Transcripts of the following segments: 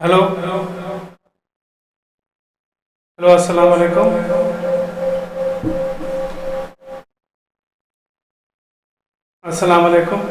Hello hello. अस्सलाम वालेकुम। अस्सलाम वालेकुम।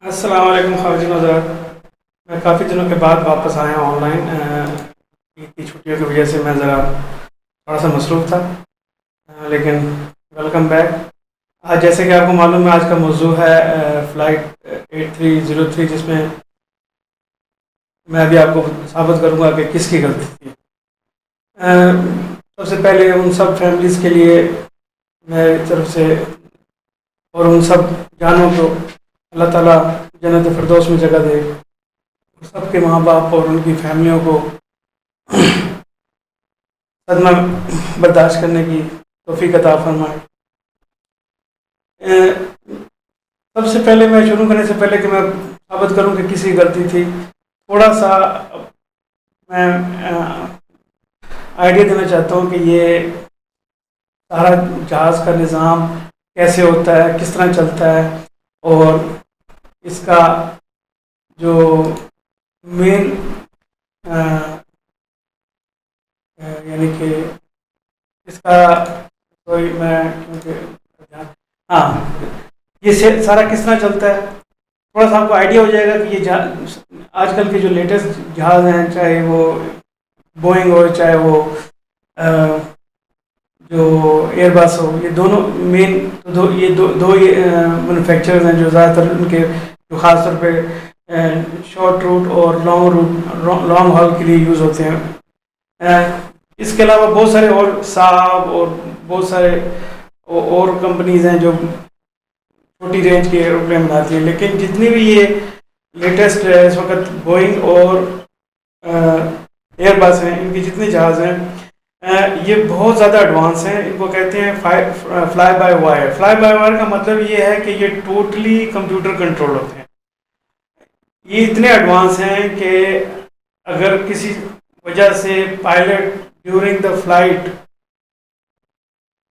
अस्सलाम वालेकुम ख़ालिद नज़र। मैं काफ़ी दिनों के बाद वापस आया ऑनलाइन। ईद की छुट्टियों की वजह से मैं ज़रा थोड़ा सा मसरूफ़ था, लेकिन वेलकम बैक। आज जैसे कि आपको मालूम है, आज का मौजू है फ़्लाइट 8303, जिसमें मैं अभी आपको साबित करूँगा कि किसकी गलती थी। सबसे पहले उन सब फैमिलीज़ के लिए मेरी तरफ से, और उन सब जानों को अल्लाह ताला जन्नत फिरदौस में जगह दे। सबके माँ बाप और उनकी फैमिलियों को सदमा बर्दाश्त करने की तौफीक अता फरमाए। सबसे पहले मैं शुरू करने से पहले कि मैं साबित करूं कि किसी गलती थी, थोड़ा सा मैं आइडिया देना चाहता हूं कि ये सारा जहाज़ का निज़ाम कैसे होता है, किस तरह चलता है, और इसका जो मेन यानी कि इसका कोई मैं क्योंकि हाँ, ये सारा किस तरह चलता है, थोड़ा सा आपको आइडिया हो जाएगा कि ये आजकल के जो लेटेस्ट जहाज़ हैं, चाहे वो बोइंग हो, चाहे वो जो एयरबस हो, ये दोनों मेन ये दो ये मैन्युफैक्चरर्स हैं जो ज़्यादातर उनके जो ख़ास तौर पे शॉर्ट रूट और लॉन्ग हॉल के लिए यूज़ होते हैं। इसके अलावा बहुत सारे और साब और बहुत सारे और कंपनीज हैं जो छोटी रेंज के एरोप्लेन बनाती हैं, लेकिन जितनी भी ये लेटेस्ट है इस वक्त बोइंग और एयरबस हैं, इनके जितने जहाज़ हैं ये बहुत ज़्यादा एडवांस हैं। इनको कहते हैं fly by wire. Fly by wire का मतलब ये है कि ये टोटली कंप्यूटर कंट्रोल होते हैं। ये इतने एडवांस हैं कि अगर किसी वजह से पायलट ड्यूरिंग द फ्लाइट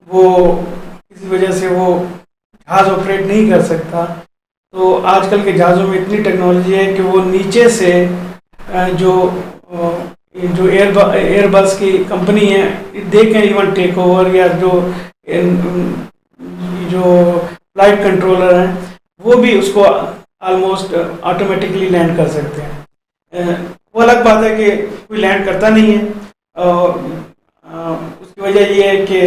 वो किसी वजह से वो जहाज़ ऑपरेट नहीं कर सकता, तो आजकल के जहाज़ों में इतनी टेक्नोलॉजी है कि वो नीचे से जो जो एयरबस की कंपनी है, they can even take over, या जो फ्लाइट कंट्रोलर हैं वो भी उसको ऑलमोस्ट ऑटोमेटिकली लैंड कर सकते हैं। वो अलग बात है कि कोई लैंड करता नहीं है। उसकी वजह ये है कि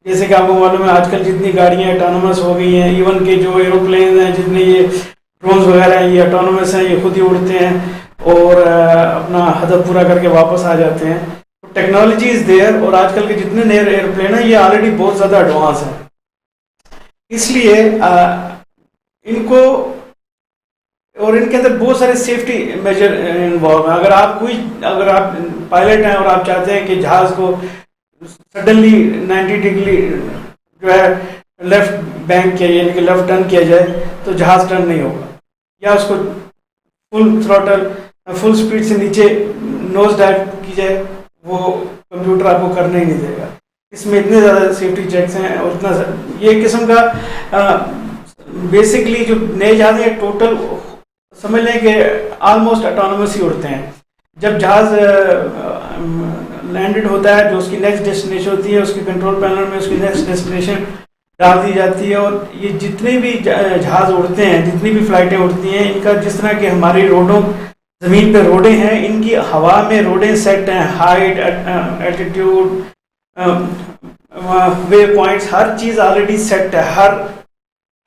जैसे कि आपको मालूम है, आजकल जितनी गाड़ियाँ ऑटोनोमस हो गई हैं, इवन के जो एरोप्लेन हैं, जितने ये ड्रोन्स वगैरह हैं, ये ऑटोनोमस हैं, ये खुद ही उड़ते हैं और अपना हदफ पूरा करके वापस आ जाते हैं। टेक्नोलॉजी इज़ देयर, और आजकल के जितने नए एयरप्लेन हैं ये ऑलरेडी बहुत ज़्यादा एडवांस हैं। इसलिए इनको, और इनके अंदर बहुत सारे सेफ्टी मेजर इन्वॉल्व हैं। अगर आप पायलट हैं और आप चाहते हैं कि जहाज को सडनली 90 डिग्री जो है लेफ्ट बैंक किया यानी कि लेफ्ट टर्न किया जाए तो जहाज टर्न नहीं होगा, या उसको फुल थ्रॉटल फुल स्पीड से नीचे नोज डाइव की जाए, वो कंप्यूटर आपको करने ही नहीं देगा। इसमें इतने ज़्यादा सेफ्टी चेक्स हैं और इतना ये किस्म का बेसिकली जो नए जहाज हैं टोटल समझ लें कि ऑलमोस्ट ऑटोनोमस ही उड़ते हैं। जब जहाज लैंडेड होता है, जो उसकी नेक्स्ट डेस्टिनेशन होती है, उसके कंट्रोल पैनल में उसकी नेक्स्ट डेस्टिनेशन डाल दी जाती है। और ये जितने भी जहाज उड़ते हैं, जितनी भी फ्लाइटें उड़ती हैं, इनका जिस तरह की हमारी रोडों ज़मीन पे रोडें हैं, इनकी हवा में रोडें सेट हैं, हाइट, एल्टीट्यूड, वे पॉइंट्स, हर चीज़ ऑलरेडी सेट है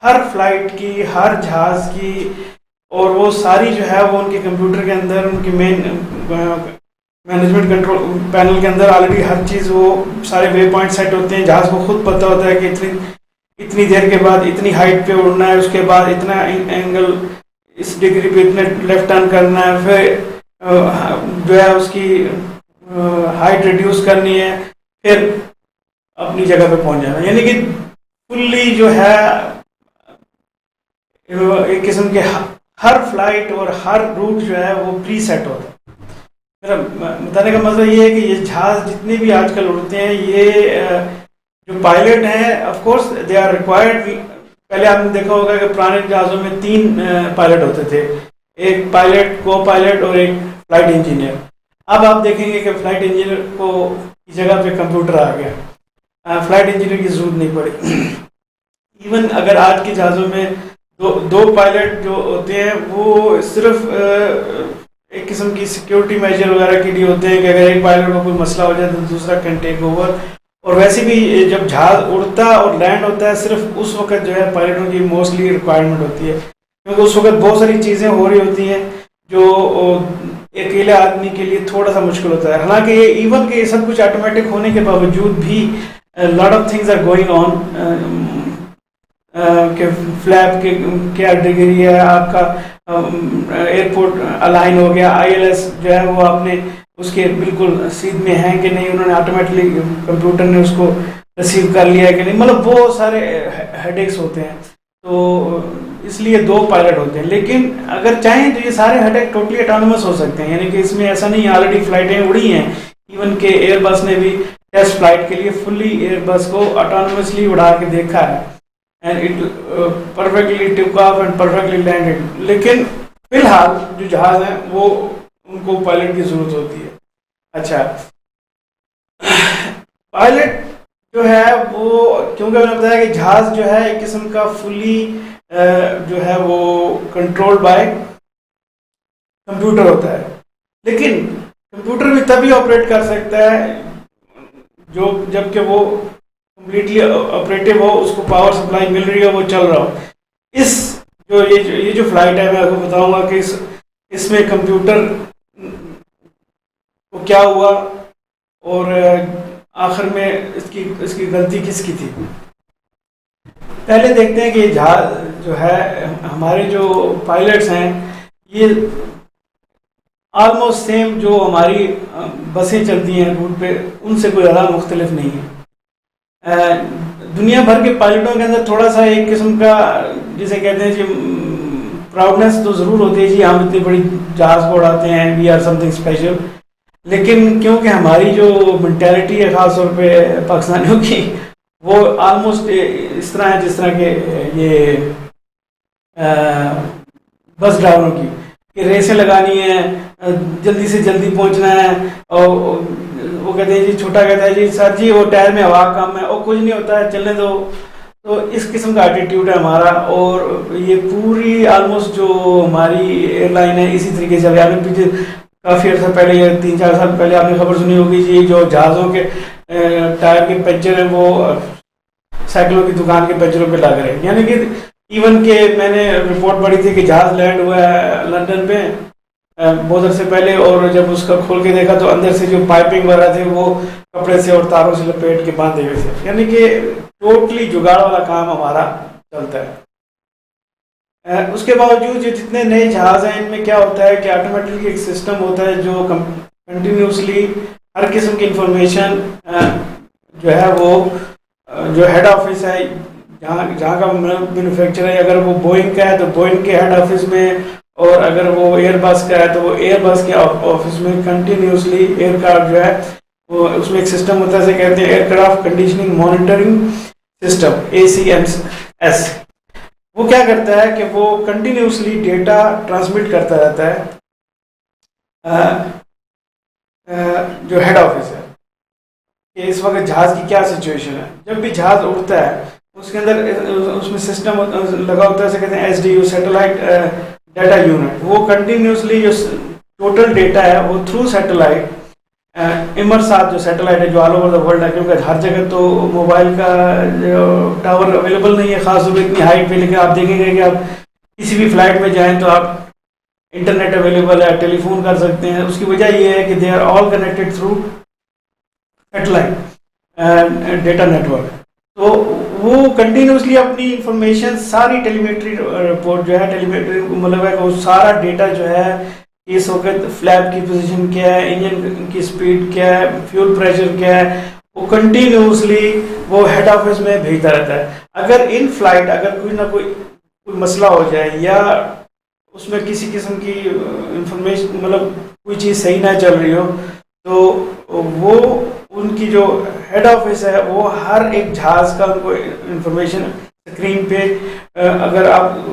हर फ्लाइट की, हर जहाज की। और वो सारी जो है वो उनके कंप्यूटर के अंदर, उनके मेन मैनेजमेंट कंट्रोल पैनल के अंदर ऑलरेडी हर चीज़, वो सारे वे पॉइंट सेट होते हैं। जहाज को खुद पता होता है कि इतनी देर के बाद इतनी हाइट पे उड़ना है, उसके बाद इतना एंगल इस डिग्री पे इतने लेफ्ट टर्न करना है, फिर जो है उसकी हाइट रिड्यूस करनी है, फिर अपनी जगह पे पहुंच जाना। यानी कि फुल्ली जो है एक किस्म के हर फ्लाइट और हर रूट जो है वो प्री सेट होता है। मेरा बताने का मतलब ये है कि ये जहाज जितने भी आजकल उड़ते हैं, ये जो पायलट हैं of course they are required. पहले आपने देखा होगा कि पुराने जहाज़ों में 3 पायलट होते थे, एक पायलट, को पायलट और एक फ्लाइट इंजीनियर। अब आप देखेंगे कि फ्लाइट इंजीनियर को की जगह पे कंप्यूटर आ गया, फ्लाइट इंजीनियर की जरूरत नहीं पड़ी। इवन अगर आज के जहाज़ों में दो पायलट जो होते हैं वो सिर्फ एक किस्म की सिक्योरिटी मेजर वगैरह के लिए होते हैं कि अगर एक पायलट को कोई मसला हो जाए तो दूसरा कैन टेक ओवर। और वैसे भी जब जहाज उड़ता और लैंड होता है, सिर्फ उस वक्त जो है पायलटों की मोस्टली रिक्वायरमेंट होती है, क्योंकि उस वक्त बहुत सारी चीज़ें हो रही होती हैं जो अकेले आदमी के लिए थोड़ा सा मुश्किल होता है। हालांकि ये इवन के सब कुछ ऑटोमेटिक होने के बावजूद भी lot of things are going on, कि फ्लैप के क्या डिग्री है, आपका एयरपोर्ट अलाइन हो गया, आईएलएस जो है वो आपने उसके बिल्कुल सीध में है कि नहीं, उन्होंने ऑटोमेटिकली कंप्यूटर ने उसको रिसीव कर लिया है कि नहीं, मतलब बहुत सारे हेडेक्स होते हैं। तो इसलिए 2 पायलट होते हैं। लेकिन अगर चाहें तो ये सारे हेडेक टोटली ऑटोनोमस हो सकते हैं, यानी कि इसमें ऐसा नहीं, ऑलरेडी फ्लाइटें उड़ी हैं। इवन के एयरबस ने भी टेस्ट फ्लाइट के लिए फुल्ली एयरबस को ऑटोनोमसली उड़ा के देखा है, and it perfectly took off and perfectly landed. लेकिन फिलहाल जो जहाज है वो उनको पायलट की जरूरत होती है। अच्छा, पायलट जो है वो, क्योंकि मैंने बताया कि जहाज जो है एक किस्म का फुली जो है वो कंट्रोल्ड बाय कंप्यूटर होता है। लेकिन कंप्यूटर भी तभी ऑपरेट कर सकता है जो जबकि वो कंप्लीटली ऑपरेटिव हो, उसको पावर सप्लाई मिल रही हो, वो चल रहा हो। ये जो फ्लाइट है, मैं आपको बताऊंगा कि इसमें कंप्यूटर को क्या हुआ और आखिर में इसकी गलती किसकी थी। पहले देखते हैं कि जहाज जो है, हमारे जो पायलट्स हैं, ये ऑलमोस्ट सेम जो हमारी बसें चलती हैं रूट पे, उनसे कोई ज़्यादा मुख्तलिफ नहीं है। दुनिया भर के पायलटों के अंदर थोड़ा सा एक किस्म का, जिसे कहते हैं जी, प्राउडनेस तो ज़रूर होती है जी, हम इतनी बड़ी जहाज़ को उड़ाते हैं, वी आर समथिंग स्पेशल। लेकिन क्योंकि हमारी जो मेंटालिटी है ख़ासतौर पे पाकिस्तानियों की, वो ऑलमोस्ट इस तरह है जिस तरह के ये बस ड्राइवरों की, कि रेसें लगानी है, जल्दी से जल्दी पहुंचना है। और वो कहते हैं जी, छोटा कहता है जी सर जी वो टायर में हवा कम है, और कुछ नहीं होता है, चलने दो। तो इस किस्म का एटीट्यूड है हमारा। और ये पूरी ऑलमोस्ट जो हमारी एयरलाइन है इसी तरीके से। आपने पीछे काफ़ी अर्सा पहले, 3-4 साल पहले आपने खबर सुनी होगी जी, जो जहाज़ों के टायर के पंचर हैं वो साइकिलों की दुकान के पंचरों पे लग रहे हैं। यानी कि इवन के मैंने रिपोर्ट पढ़ी थी कि जहाज़ लैंड हुआ है लंदन पे बहुत अर्से पहले, और जब उसका खोल के देखा तो अंदर से जो पाइपिंग वगैरह थे वो कपड़े से और तारों से लपेट के बांधे हुए थे। यानी कि टोटली जुगाड़ वाला काम हमारा चलता है। उसके बावजूद ये जितने नए जहाज़ हैं इनमें क्या होता है कि ऑटोमेटिकली एक सिस्टम होता है जो कंटिन्यूसली हर किस्म की इंफॉर्मेशन जो है वो जो हेड ऑफिस है जहाँ जहाँ का मैन्युफैक्चर है, अगर वो बोइंग का है तो बोइंग के हेड ऑफिस में, और अगर वो एयरबस का है तो वो एयरबस के ऑफिस में कंटिन्यूसली एयरक्राफ्ट जो है वो उसमें एक सिस्टम होता है, जैसे कहते हैं aircraft conditioning monitoring system ACMS। वो क्या करता है कि वो कंटिन्यूसली डेटा ट्रांसमिट करता रहता है जो हेड ऑफिस है कि इस वक्त जहाज की क्या सिचुएशन है। जब भी जहाज उड़ता है उसके अंदर उसमें सिस्टम लगा होता है, जैसे कहते हैं SDU सैटेलाइट डाटा यूनिट। वो कंटिन्यूसली जो टोटल डेटा है वो थ्रू सैटेलाइट इमरसाट जो सैटेलाइट है जो ऑल ओवर द वर्ल्ड है, क्योंकि हर जगह तो मोबाइल का जो टावर अवेलेबल नहीं है खास तौर पर इतनी हाइट पे, लेकिन आप देखेंगे कि आप किसी भी फ्लाइट में जाएं तो आप इंटरनेट अवेलेबल है, टेलीफोन कर सकते हैं। उसकी वजह ये है कि they are all connected through satellite data network. तो वो कंटिन्यूसली अपनी इंफॉर्मेशन सारी टेलीमेट्री रिपोर्ट जो है, टेलीमेट्री मतलब है वो सारा डेटा जो है इस वक्त फ्लैप की पोजीशन क्या है, इंजन की स्पीड क्या है, फ्यूल प्रेशर क्या है, वो कंटिन्यूसली वो हेड ऑफिस में भेजता रहता है। अगर इन फ्लाइट अगर कोई ना कोई मसला हो जाए या उसमें किसी किस्म की इंफॉर्मेशन मतलब कोई चीज़ सही ना चल रही हो, तो वो उनकी जो हेड ऑफिस है वो हर एक जहाज का उनको इंफॉर्मेशन स्क्रीन पे अगर आप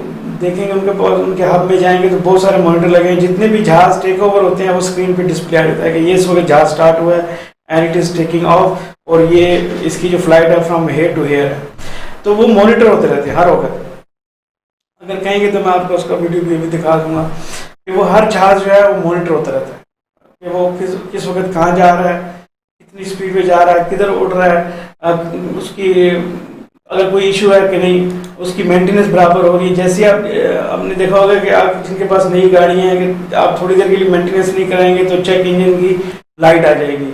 देखेंगे उनके पास उनके हब में जाएंगे तो बहुत सारे मॉनिटर लगे हैं। जितने भी जहाज टेक ओवर होते हैं वो स्क्रीन पे डिस्प्ले आ जाता है कि ये इस वक्त जहाज स्टार्ट हुआ है and it is taking of, और ये इसकी जो फ्लाइट है फ्रॉम हेयर टू हेयर है। तो वो मॉनिटर होते रहते हैं हर वक्त। अगर कहेंगे तो मैं आपको उसका वीडियो भी दिखा दूंगा कि वो हर जहाज जो है वो मॉनिटर होता रहता है कि वो किस वक्त कहाँ जा रहा है, कितनी स्पीड पे जा रहा है, किधर उड़ रहा है, उसकी अगर कोई इशू है कि नहीं, उसकी मेंटेनेंस बराबर होगी। जैसे आपने देखा होगा कि आप जिनके पास नई गाड़ियाँ हैं कि आप थोड़ी देर के लिए मेंटेनेंस नहीं कराएंगे तो चेक इंजन की लाइट आ जाएगी,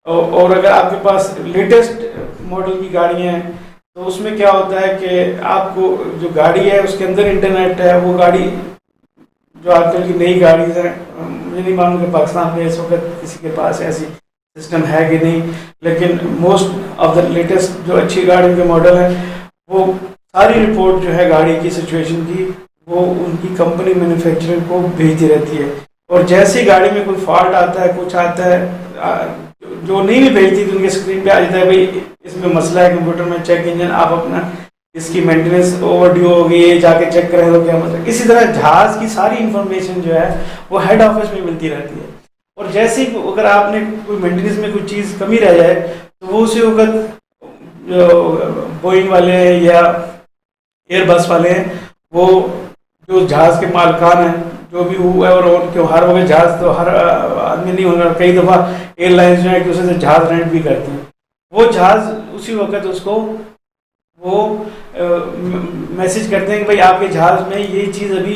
और अगर आपके पास लेटेस्ट मॉडल की गाड़ियाँ हैं तो उसमें क्या होता है कि आपको जो गाड़ी है उसके अंदर इंटरनेट है। वो गाड़ी जो आजकल की नई गाड़ी है, मुझे नहीं मालूम कि पाकिस्तान में इस वक्त किसी के पास ऐसी सिस्टम है कि नहीं, लेकिन मोस्ट ऑफ द लेटेस्ट जो अच्छी गाड़ी के मॉडल है वो सारी रिपोर्ट जो है गाड़ी की सिचुएशन की वो उनकी कंपनी मैन्युफैक्चरर को भेजती रहती है। और जैसे ही गाड़ी में कोई फॉल्ट आता है, कुछ आता है जो नहीं भी भेजती तो उनके स्क्रीन पे आ जाता है भाई इसमें मसला है कंप्यूटर में, चेक इंजन, आप अपना इसकी मेंटेनेंस ओवरड्यू हो गई है, जाके चेक करें तो क्या मतलब। इसी तरह जहाज की सारी इंफॉर्मेशन जो है वो हेड ऑफिस में मिलती रहती है, और जैसे ही अगर आपने कोई मेंटेनेंस में कोई चीज़ कमी रह जाए तो वो उसी वक्त जो बोइंग वाले हैं या एयरबस वाले हैं, वो जो जहाज़ के मालिकान हैं जो भी हुआ है, और क्यों हर वक्त जहाज़ तो हर आदमी नहीं होगा, कई दफ़ा एयरलाइंस जो है एक दूसरे से जहाज़ रेंट भी करती हैं। वो जहाज़ उसी वक्त उसको वो मैसेज करते हैं कि भाई आपके जहाज़ में ये चीज़ अभी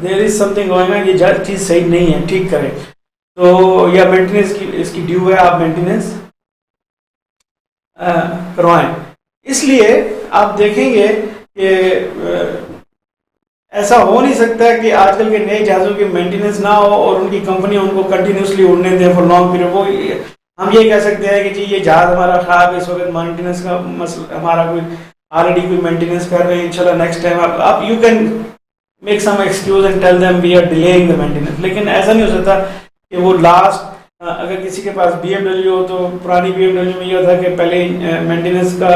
there is something going on, ये चीज़ सही नहीं है, ठीक करें। तो या मेंटेनेंस की इसकी ड्यू है, आप मेंटेनेंस करवाएं। इसलिए आप देखेंगे कि ऐसा हो नहीं सकता कि आजकल के नए जहाज़ों की मेंटेनेंस ना हो और उनकी कंपनी उनको कंटिन्यूसली उड़ने दें फॉर लॉन्ग पीरियड। वो हम ये कह सकते हैं कि जी ये जहाज़ हमारा ख़राब है, इस वक्त मेंटेनेंस का मसला, हमारा कोई ऑलरेडी कोई मेंटेनेंस कर रहे हैं, इंशाल्लाह नेक्स्ट टाइम आप you can make some excuse and tell them we are delaying the maintenance. लेकिन ऐसा नहीं हो सकता कि वो लास्ट अगर किसी के पास BMW हो तो पुरानी BMW में ये होता है कि पहले मेंटेनेंस का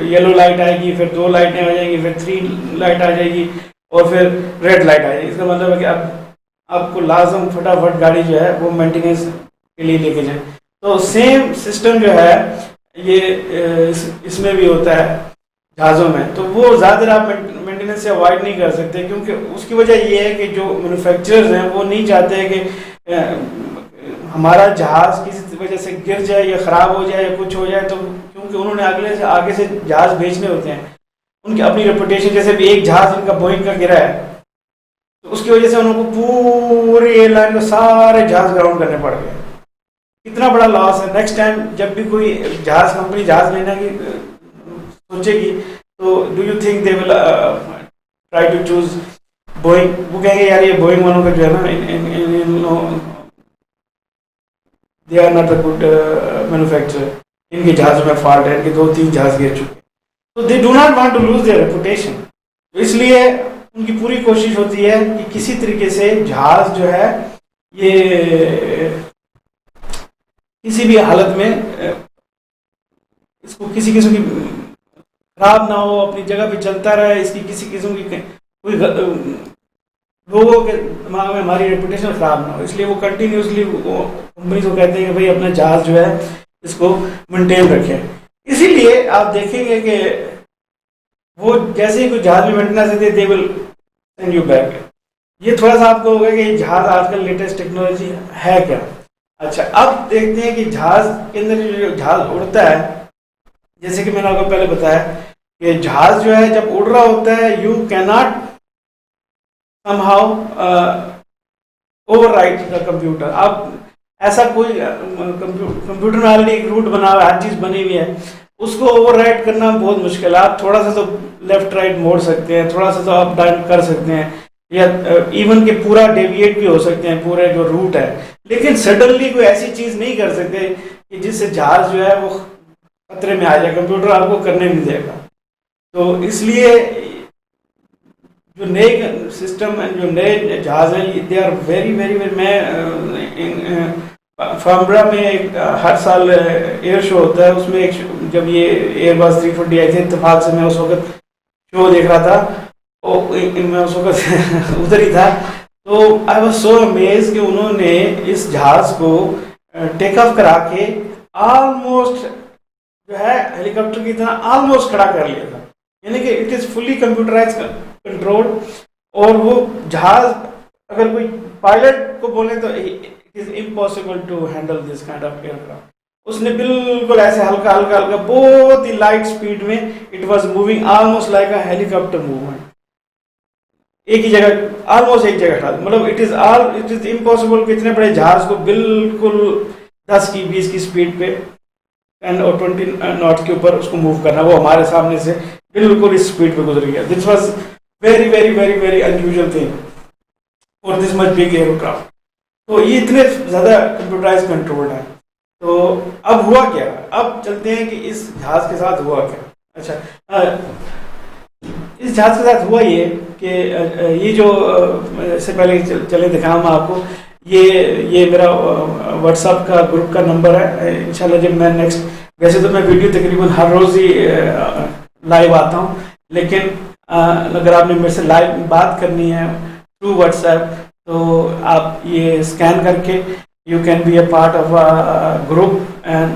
येलो लाइट आएगी, फिर 2 लाइटें आ जाएंगी, फिर 3 लाइट आ जाएगी और फिर रेड लाइट आ जाएगी। इसका मतलब है कि आपको लाजम फटाफट गाड़ी जो है वो मेंटेनेंस के लिए लेके जाए। तो सेम सिस्टम जो है ये इसमें भी होता है जहाज़ों में। तो वो ज़्यादा आप मेंटेनेंस से अवॉइड नहीं कर सकते, क्योंकि उसकी वजह ये है कि जो मैन्युफैक्चरर्स हैं वो नहीं चाहते कि हमारा जहाज़ किसी वजह से गिर जाए या ख़राब हो जाए या कुछ हो जाए, तो क्योंकि उन्होंने आगे से जहाज़ बेचने होते हैं, उनकी अपनी रेपुटेशन, जैसे भी एक जहाज़ उनका बोइंग का गिरा है तो उसकी वजह से उनको पूरी एयरलाइन को सारे जहाज़ ग्राउंड करने पड़ गए। कितना बड़ा लॉस है। नेक्स्ट टाइम जब भी कोई जहाज़ कंपनी जहाज़ लेने की सोचेगी तो do you think they will try to choose Boeing, वो कहेंगे यार ये बोइंग वालों का जो है ना, they are not a good manufacturer, इनके जहाज़ों में फॉल्ट है, इनके 2-3 जहाज गिर चुके हैं, तो they do not want to lose their reputation. तो इसलिए उनकी पूरी कोशिश होती है कि किसी तरीके से जहाज जो है ये किसी भी हालत में इसको किसी किस्म की खराब ना हो, अपनी जगह पे चलता रहे, इसकी किसी किस्म की कोई लोगों के दिमाग में हमारी रेपुटेशन खराब ना हो। इसलिए वो कंटिन्यूसली कंपनी को कहते हैं कि भाई अपना जहाज जो है इसको मेंटेन रखें। इसीलिए आप देखेंगे कि वो जैसे ही कोई जहाज में मेंटेनेंस देते they will send you back. ये थोड़ा सा आपको होगा कि जहाज आजकल लेटेस्ट टेक्नोलॉजी है क्या। अच्छा, अब देखते हैं कि जहाज के अंदर जो जहाज उड़ता है, जैसे कि मैंने आपको पहले बताया कि जहाज जो है जब उड़ रहा होता है, you can not somehow overwrite the computer. अब ऐसा कोई कंप्यूटर में ऑलरेडी एक रूट बना हुआ है, हर चीज बनी हुई है, उसको ओवरराइट करना बहुत मुश्किल है। आप थोड़ा सा तो लेफ्ट राइट मोड़ सकते हैं, थोड़ा सा तो अप डाउन कर सकते हैं, या इवन के पूरा डेविएट भी हो सकते हैं पूरे जो रूट है, लेकिन सडनली कोई ऐसी चीज नहीं कर सकते कि जिससे जहाज जो है वो खतरे में आ जाए, कंप्यूटर आपको करने नहीं देगा। तो इसलिए जो नए सिस्टम, जो नए जहाज हैं, they are very very very, मैं फार्मब्रा में एक हर साल एयर शो होता है, उसमें एक जब ये एयरबस 340 आई थी, इत्तेफाक से मैं उस वक्त शो देख रहा था, और मैं उस वक्त उधर ही था, तो आई वाज सो अमेज कि उन्होंने इस जहाज को टेक ऑफ करा के ऑलमोस्ट जो है हेलीकॉप्टर की तरह ऑलमोस्ट खड़ा कर लिया था, यानी कि it is fully computerize control. और वो जहाज अगर कोई पायलट को बोले तो it is impossible to handle this kind of aircraft. उसने बिल्कुल ऐसे हल्का हल्का हल्का बहुत ही लाइट स्पीड में it was moving almost like a helicopter movement, एक ही जगह ऑलमोस्ट एक जगह खड़ा, मतलब इट इज इम्पॉसिबल कि इतने बड़े जहाज को बिल्कुल 10 की 20 की स्पीड पे 10 और 20 नॉट के ऊपर उसको मूव करना। वो हमारे सामने से बिल्कुल इस स्पीड पे गुजर गया। This was very very very very unusual thing for this much big aircraft. तो ये इतने ज्यादा कंप्यूटराइज कंट्रोल्ड है। तो अब हुआ क्या, अब चलते हैं कि इस जहाज के साथ हुआ क्या। अच्छा, इस जहाज के साथ हुआ ये कि ये जो इससे पहले चले दिखाऊं मैं आपको, ये मेरा व्हाट्सएप का ग्रुप का नंबर है। इंशाल्लाह जब मैं नेक्स्ट, वैसे तो मैं वीडियो तकरीबन हर रोज ही लाइव आता हूँ, लेकिन अगर आपने मेरे से लाइव बात करनी है थ्रू व्हाट्सएप, तो आप ये स्कैन करके you can be a part of a group and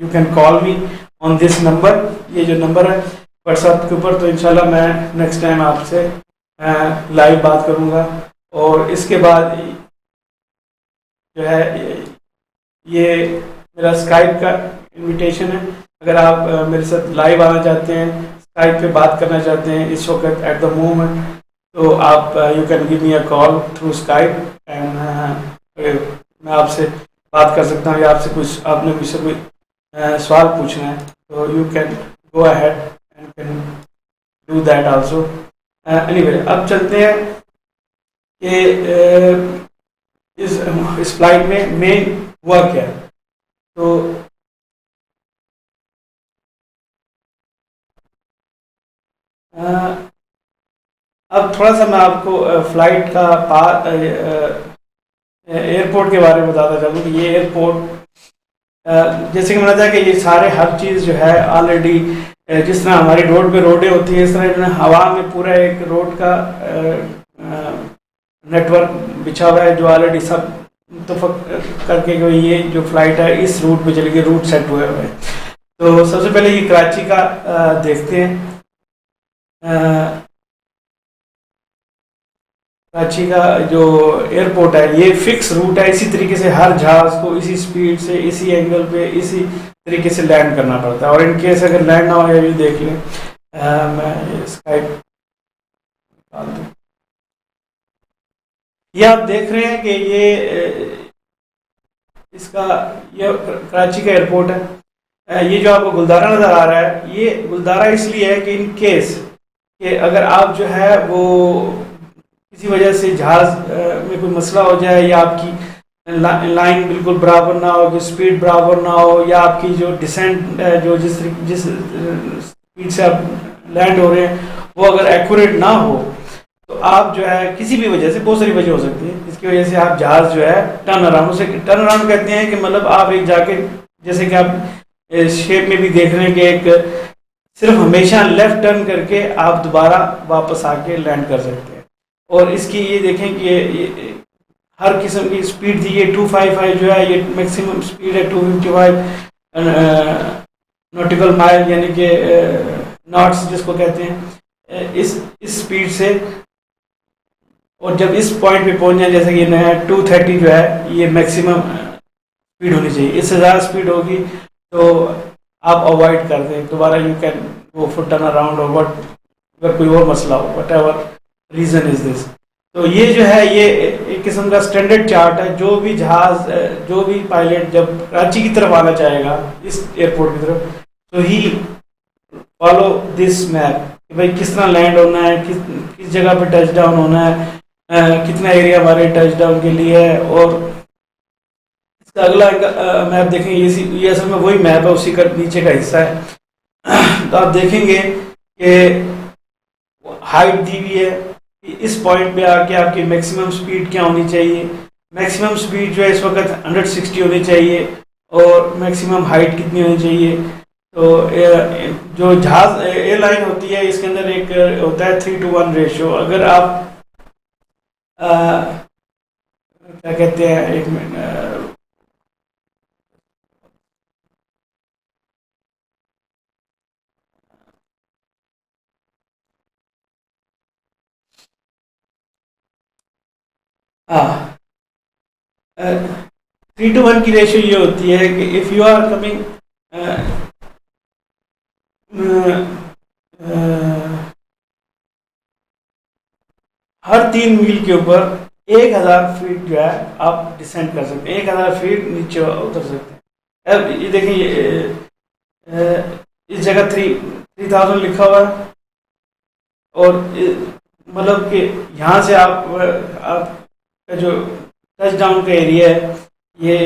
you can call me on this number. ये जो नंबर है व्हाट्सएप के ऊपर, तो इंशाल्लाह मैं नेक्स्ट टाइम आपसे लाइव बात करूँगा। और इसके बाद जो है ये मेरा स्काइप का इनविटेशन है, अगर आप मेरे साथ लाइव आना चाहते हैं, स्काइप पे बात करना चाहते हैं इस वक्त एट द मोमेंट, तो आप you can give me a call through Skype and मैं आपसे बात कर सकता हूँ, या आपसे कुछ आपने मुझसे कोई सवाल पूछना है तो you can go ahead and can do that also. Anyway, अब चलते हैं कि इस फ्लाइट में मेन हुआ क्या। तो अब थोड़ा सा मैं आपको फ्लाइट का एयरपोर्ट के बारे में बताना चाहूँ कि ये एयरपोर्ट, जैसे कि मैंने बताया कि ये सारे हर चीज़ जो है ऑलरेडी, जिस तरह हमारी रोड पे रोडें होती है, इस तरह हवा में पूरा एक रोड का नेटवर्क बिछा हुआ है, जो ऑलरेडी सब तो करके ये जो फ्लाइट है इस रूट पे चलेगी, रूट सेट हुए हुए हैं। तो सबसे पहले ये कराची का देखते हैं। कराची का जो एयरपोर्ट है ये फिक्स रूट है, इसी तरीके से हर जहाज को इसी स्पीड से, इसी एंगल पे, इसी तरीके से लैंड करना पड़ता है। और इन केस अगर लैंड ना हो, ये देख लें, मैं स्काइप निकाल दूँ, ये आप देख रहे हैं कि ये इसका ये कराची का एयरपोर्ट है। ये जो आपको गुलदारा नजर आ रहा है, ये गुलदारा इसलिए है कि इन केस कि अगर आप जो है वो किसी वजह से जहाज़ में कोई मसला हो जाए, या आपकी लाइन बिल्कुल बराबर ना हो, कि स्पीड बराबर ना हो, या आपकी जो डिसेंट जो जिस स्पीड से आप लैंड हो रहे हैं वो अगर एक्यूरेट ना हो, तो आप जो है किसी भी वजह से, बहुत सारी वजह हो सकती है, इसकी वजह से आप जहाज़ जो है टर्न अराउंड, उसे टर्न अराउंड कहते हैं कि मतलब आप एक जाके, जैसे कि आप शेप में भी देख रहे हैं कि एक सिर्फ हमेशा लेफ्ट टर्न करके आप दोबारा वापस आके लैंड कर सकते हैं। और इसकी ये देखें कि ये हर किस्म की स्पीड थी, ये 255 जो है ये मैक्सिमम स्पीड है, 255 नॉटिकल माइल यानी कि नॉट्स जिसको कहते हैं, इस स्पीड से। और जब इस पॉइंट पे पहुंच जाए, जैसे कि नया 230 जो है ये मैक्सिमम स्पीड होनी चाहिए, इससे ज़्यादा स्पीड होगी तो आप अवॉइड कर दें दोबारा, you can go for turn around और वट, अगर कोई और मसला हो, what ever reason is this. तो ये जो है ये एक किस्म का स्टैंडर्ड चार्ट है, जो भी जहाज़, जो भी पायलट जब कराची की तरफ आना चाहेगा इस एयरपोर्ट की तरफ, तो ही फॉलो दिस मैप कि भाई किस तरह लैंड होना है, किस जगह पे टच डाउन होना है, कितना एरिया हमारे टच डाउन के लिए है। और इसका अगला मैप देखें, ये असल में वही मैप है, उसी का नीचे का हिस्सा है। तो आप देखेंगे कि हाइट दी हुई है कि इस पॉइंट पे आके आपकी मैक्सिमम स्पीड क्या होनी चाहिए। मैक्सिमम स्पीड जो है इस वक्त 160 होनी चाहिए, और मैक्सिमम हाइट कितनी होनी चाहिए। तो जो जहाज एयरलाइन होती है इसके अंदर एक होता है 3:1 रेशियो। अगर आप क्या कहते हैं, एक मिनट, हाँ, 3:1 की रेशियो ये होती है कि इफ़ यू आर कमिंग हर 3 मील के ऊपर 1000 फीट जो है आप डिसेंड कर सकते हैं, 1000 फीट नीचे उतर सकते हैं। अब ये देखिए, इस जगह 3000 लिखा हुआ है, और मतलब कि यहाँ से आपका जो टच डाउन का एरिया है ये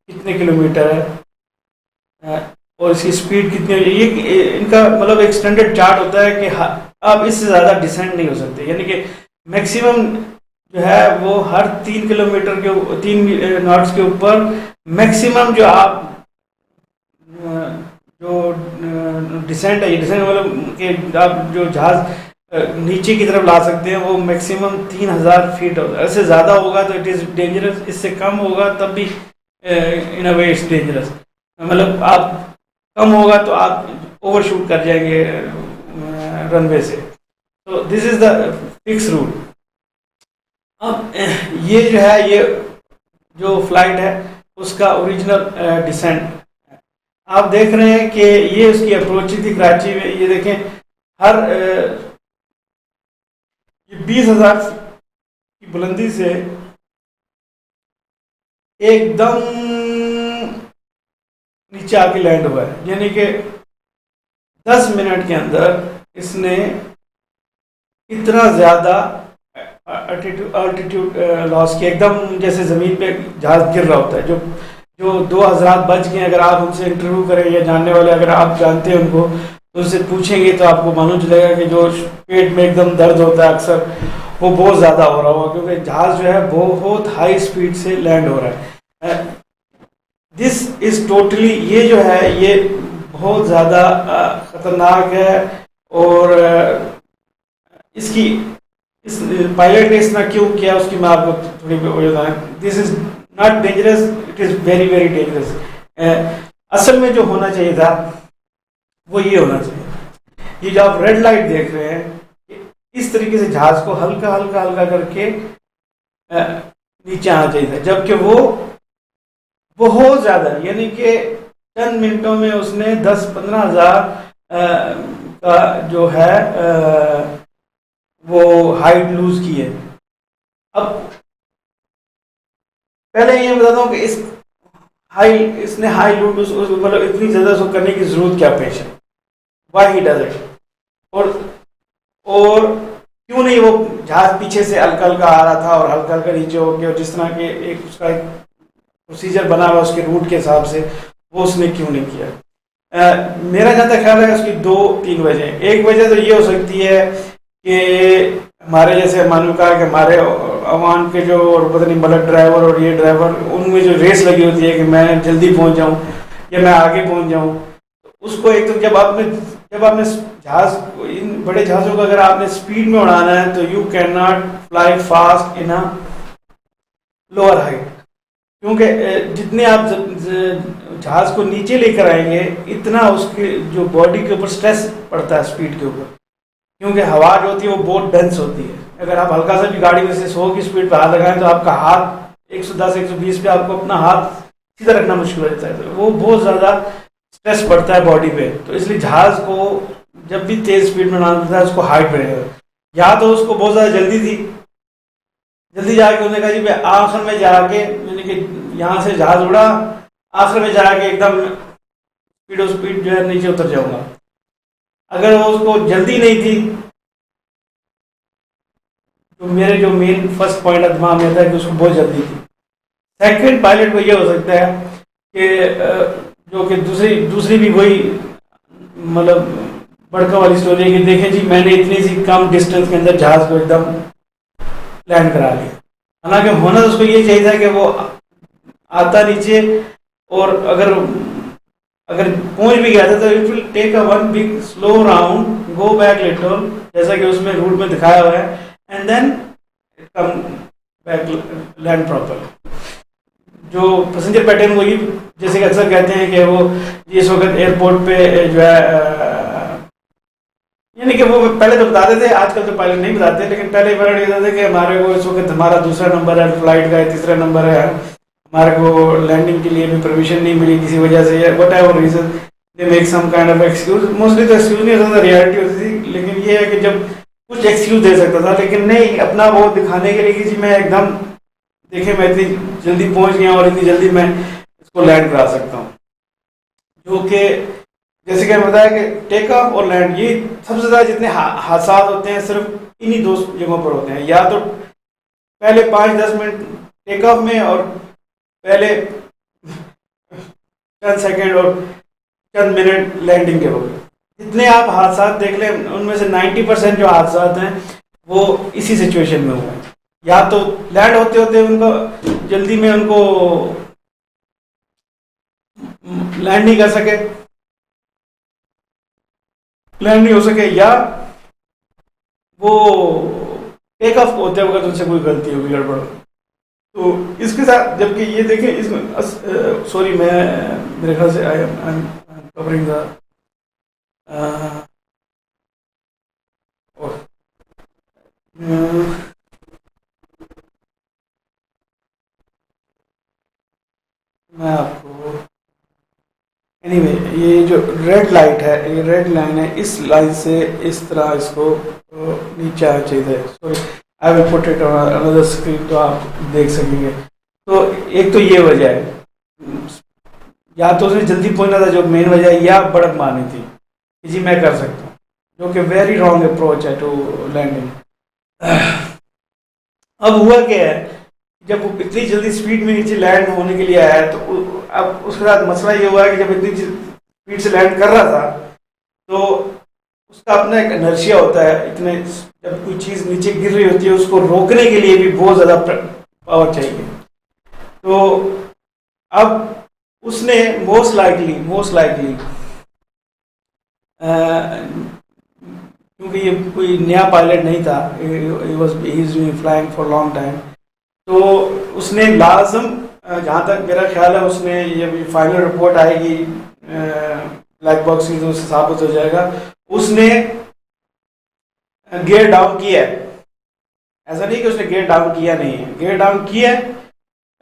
कितने किलोमीटर है, और इसकी स्पीड कितनी है। ये इनका मतलब एक स्टैंडर्ड चार्ट होता है कि आप इससे ज़्यादा डिसेंड नहीं हो सकते, यानी कि मैक्सिमम जो है वो हर 3 किलोमीटर के 3 नॉट्स के ऊपर मैक्सिमम जो आप जो डिसेंट है, ये डिसेंट मतलब कि आप जो जहाज नीचे की तरफ ला सकते हैं वो मैक्सिमम 3000 फीट होगा। ऐसे ज़्यादा होगा तो इट इज़ डेंजरस, इससे कम होगा तब भी इन अ वे इट्स डेंजरस, मतलब आप कम होगा तो आप ओवरशूट कर जाएंगे रनवे से। तो this is the fix rule. अब ये जो है ये जो फ्लाइट है उसका ओरिजिनल डिसेंट आप देख रहे हैं कि ये उसकी अप्रोच थी कराची में। ये देखें, हर 20,000 की बुलंदी से एकदम नीचे आके लैंड हुआ है, यानी कि 10 मिनट के अंदर इसने इतना ज्यादा अल्टीट्यूड लॉस किया, एकदम जैसे जमीन पे जहाज गिर रहा होता है। जो 2 हज़रात बच गए, अगर आप उनसे इंटरव्यू करें या जानने वाले अगर आप जानते हैं उनको तो उनसे पूछेंगे तो आपको मालूम चलेगा कि जो पेट में एकदम दर्द होता है अक्सर वो बहुत ज़्यादा हो रहा होगा, क्योंकि जहाज जो है बहुत हाई स्पीड से लैंड हो रहा है। दिस इज टोटली, ये जो है ये बहुत ज़्यादा ख़तरनाक है। और इसकी इस पायलट ने इतना क्यों किया उसकी मैं आपको थोड़ी बताऊँ। This is not dangerous, it is very very dangerous. असल में जो होना चाहिए था वो ये होना चाहिए, ये जो आप रेड लाइट देख रहे हैं इस तरीके से जहाज को हल्का हल्का हल्का करके नीचे आना चाहिए था, जबकि वो बहुत ज्यादा, यानी कि चंद मिनटों में उसने 10-15 हज़ार का जो है वो हाइट लूज की है। अब पहले ये बताता हूँ कि इसने हाई लूज मतलब इतनी ज्यादा उसको करने की जरूरत क्या पेश है, वाई ही डज इट। और और क्यों नहीं वो जहाज पीछे से हल्का हल्का आ रहा था और हल्का हल्का नीचे हो गया, और जिस तरह के एक उसका एक प्रोसीजर बना हुआ उसके रूट के हिसाब से, वो उसने क्यों नहीं किया। मेरा जहाँ तक ख्याल है उसकी दो तीन वजह। एक वजह तो ये हो सकती है कि हमारे जैसे मालूम कहा कि हमारे अवाम के जो और पता नहीं बल्क ड्राइवर और ये ड्राइवर, उनमें जो रेस लगी होती है कि मैं जल्दी पहुंच जाऊं या मैं आगे पहुंच जाऊं, तो उसको एक तो जब आपने जहाज, इन बड़े जहाज़ों को अगर आपने स्पीड में उड़ाना है तो you can not fly fast in a lower height, क्योंकि जितने आप जहाज को नीचे लेकर आएंगे इतना उसके जो बॉडी के ऊपर स्ट्रेस पड़ता है स्पीड के ऊपर, क्योंकि हवा जो होती है वो बहुत डेंस होती है। अगर आप हल्का सा भी गाड़ी में से 100 की स्पीड पर हाथ लगाएं तो आपका हाथ 110 120 पे आपको अपना हाथ सीधा रखना मुश्किल हो जाता है, तो वो बहुत ज़्यादा स्ट्रेस पड़ता है बॉडी पे। तो इसलिए जहाज को जब भी तेज स्पीड में उड़ाना पड़ता है उसको हाइट रहेगा। या तो उसको बहुत ज़्यादा जल्दी थी, जल्दी जाके उन्होंने कहा जी मैं आखिर में जाके, यानी कि यहाँ से जहाज उड़ा, आखिर में जाके एकदम स्पीड जो है नीचे उतर जाऊंगा। अगर वो उसको जल्दी नहीं थी, तो मेरे जो मेन फर्स्ट पॉइंट दिमाग में था कि उसको बहुत जल्दी थी। सेकंड पायलट को ये हो सकता है कि जो कि दूसरी भी वही मतलब बड़का वाली स्टोरी है कि देखें जी मैंने इतनी सी कम डिस्टेंस के अंदर जहाज को एकदम लैंड करा लिया। हालांकि होना तो उसको ये चाहिए था कि वो आता नीचे, और अगर पहुंच भी गया था तो it will take a one big slow round, go back little, जैसा कि उसमें रूट में दिखाया हुआ है, and then come back land proper. जो पैसेंजर पैटर्न वही, जैसे कि अक्सर कहते हैं कि वो इस वक्त एयरपोर्ट पे जो है, यानी कि वो पहले तो बताते थे, आजकल तो पायलट नहीं बताते, लेकिन पहले बड़ा ये था कि हमारे को इस वक्त हमारा दूसरा नंबर है फ्लाइट का, तीसरा नंबर है, हमारे को लैंडिंग के लिए भी परमिशन नहीं मिली किसी वजह से, whatever reason they make some kind of excuse. Mostly तो एक्सक्यूज नहीं होता था, रियलिटी होती थी। लेकिन ये है कि जब कुछ एक्सक्यूज दे सकता था, लेकिन नहीं अपना वो दिखाने के लिए कि जी मैं एकदम देखिए मैं इतनी जल्दी पहुंच गया और इतनी जल्दी मैं इसको लैंड करा सकता हूँ। जो कि जैसे कि बताया कि टेक ऑफ और लैंड, ये सबसे ज़्यादा जितने हादसा होते हैं सिर्फ इन्हीं दो जगहों पर होते हैं। या तो पहले 5-10 मिनट टेक ऑफ में और पहले 10 सेकेंड और चंद मिनट लैंडिंग के वक्त। जितने आप हादसा देख लें उनमें से 90% जो हादसा हैं वो इसी सिचुएशन में हुए हैं। या तो लैंड होते होते उनको जल्दी में उनको लैंड नहीं कर सके, लैंड नहीं हो सके, या वो टेक ऑफ होते वक्त उनसे कोई गलती होगी, गड़बड़। तो इसके साथ जबकि ये देखें इसमें सॉरी मैं मेरे ख्याल से आई एम कवरिंग द मैं आपको एनीवे ये जो रेड लाइट है, ये रेड लाइन है, इस लाइन से इस तरह इसको नीचे आना चाहिए। Sorry I will put it on another screen तो आप देख सकेंगे। तो एक तो ये वजह है, या तो उसने जल्दी पहुंचना था जो मेन वजह है, या बड़क मारनी थी कि जी मैं कर सकता हूँ, जो कि वेरी रॉन्ग अप्रोच है टू लैंडिंग। अब हुआ क्या है, जब वो इतनी जल्दी स्पीड में नीचे लैंड होने के लिए आया है, तो अब उसके साथ मसला ये हुआ है कि जब इतनी स्पीड से लैंड कर रहा था तो उसका अपना एक इनर्शिया होता है, इतने जब कोई चीज़ नीचे गिर रही होती है उसको रोकने के लिए भी बहुत ज़्यादा पावर चाहिए। तो अब उसने मोस्ट लाइकली क्योंकि ये कोई नया पायलट नहीं था, he is flying for long time, तो उसने लाजम, जहाँ तक मेरा ख्याल है उसने ये फाइनल रिपोर्ट आएगी ब्लैक बॉक्स की तो उससे साबित हो जाएगा, उसने गियर डाउन किया है। ऐसा नहीं कि उसने गियर डाउन किया नहीं है, गियर डाउन किया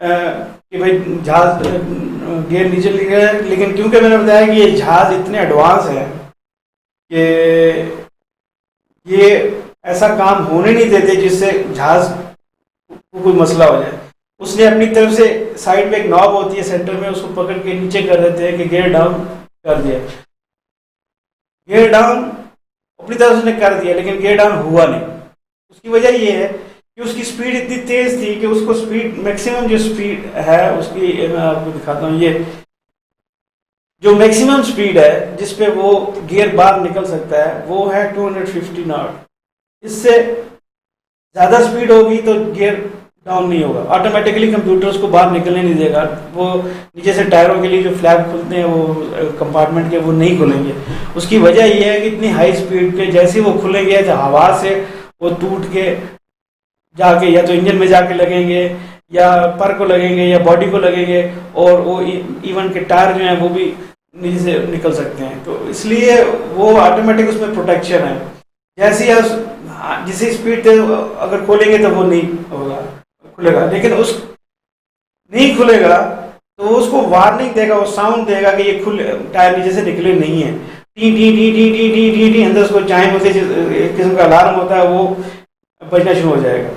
कि भाई जहाज गियर नीचे लिया, लेकिन क्योंकि मैंने बताया कि ये जहाज इतने एडवांस है कि ये ऐसा काम होने नहीं देते जिससे जहाज को कोई मसला हो जाए। उसने अपनी तरफ से साइड में एक नॉब होती है सेंटर में, उसको पकड़ के नीचे कर देते हैं कि गियर डाउन कर दिया। गियर डाउन अपनी तरफ से उसने कर दिया, लेकिन गियर डाउन हुआ नहीं। उसकी वजह ये है कि उसकी स्पीड इतनी तेज थी कि उसको स्पीड मैक्सिमम जो स्पीड है उसकी, मैं आपको दिखाता हूँ, ये जो मैक्सिमम स्पीड है जिस पे वो गियर बाहर निकल सकता है वो है 250 नॉट। इससे ज़्यादा स्पीड होगी तो गियर डाउन नहीं होगा, ऑटोमेटिकली कंप्यूटर उसको बाहर निकलने नहीं देगा। वो नीचे से टायरों के लिए जो फ्लैप खुलते हैं वो कंपार्टमेंट के, वो नहीं खुलेंगे। उसकी वजह ये है कि इतनी हाई स्पीड पे जैसे वो खुलेंगे तो हवा से वो टूट के जाके या तो इंजन में जाके लगेंगे या पर को लगेंगे या बॉडी को लगेंगे, और वो इवन के टायर जो हैं वो भी नीचे से निकल सकते हैं। तो इसलिए वो ऑटोमेटिक उसमें प्रोटेक्शन है। जैसे ही जिसी स्पीड से अगर खोलेंगे तो वो नहीं होगा, खुलेगा, लेकिन उस नहीं खुलेगा तो उसको वार्निंग देगा, वो साउंड देगा कि ये खुले टायर नीचे से निकले नहीं है, T T T T T T T T अंदर उसको चाहे होते एक किस्म का अलार्म होता है, वो बजना शुरू हो जाएगा।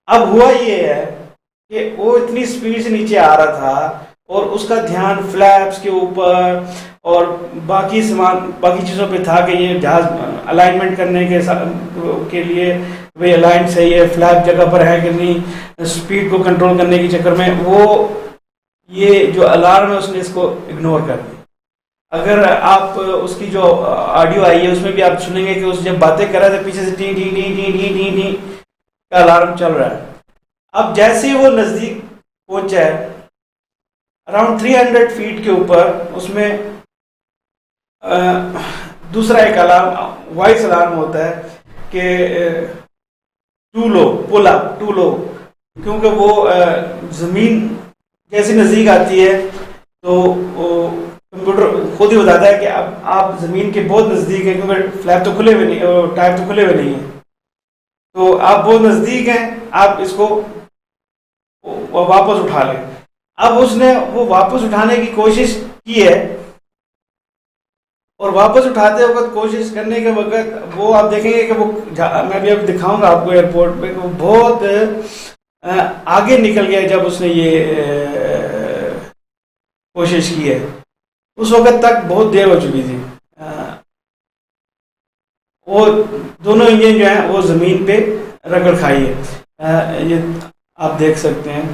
अब हुआ ये है कि वो इतनी स्पीड से नीचे आ रहा था और उसका ध्यान फ्लैप्स के ऊपर और बाकी सामान बाकी चीज़ों पे था कि ये जहाज अलाइनमेंट करने के लिए वे अलाइन सही है, फ्लैप जगह पर है कि नहीं, स्पीड को कंट्रोल करने के चक्कर में वो ये जो अलार्म है उसने इसको इग्नोर कर दिया। अगर आप उसकी जो ऑडियो आई है उसमें भी आप सुनेंगे कि उस जब बातें कर रहा था पीछे से T T T T T T T का अलार्म चल रहा है। अब जैसे ही वो नज़दीक पहुंचा है अराउंड 300 फीट के ऊपर, उसमें दूसरा एक अलार्म वॉइस अलार्म होता है कि too low, pull up, too low, क्योंकि वो ज़मीन जैसे नज़दीक आती है तो कंप्यूटर खुद ही बताता है कि अब आप ज़मीन के बहुत नज़दीक हैं, क्योंकि फ्लैप तो खुले हुए नहीं, टायर तो खुले हुए नहीं है, तो आप बहुत नज़दीक हैं, आप इसको वापस उठा लें। अब उसने वो वापस उठाने की कोशिश की है और वापस उठाते वक्त कोशिश करने के वक्त वो आप देखेंगे कि वो, मैं भी अब दिखाऊंगा आपको एयरपोर्ट पे, वो बहुत आगे निकल गया जब उसने ये कोशिश की है। उस वक्त तक बहुत देर हो चुकी थी। वो दोनों इंजन जो हैं वो ज़मीन पे रगड़ खाई है। ये आप देख सकते हैं,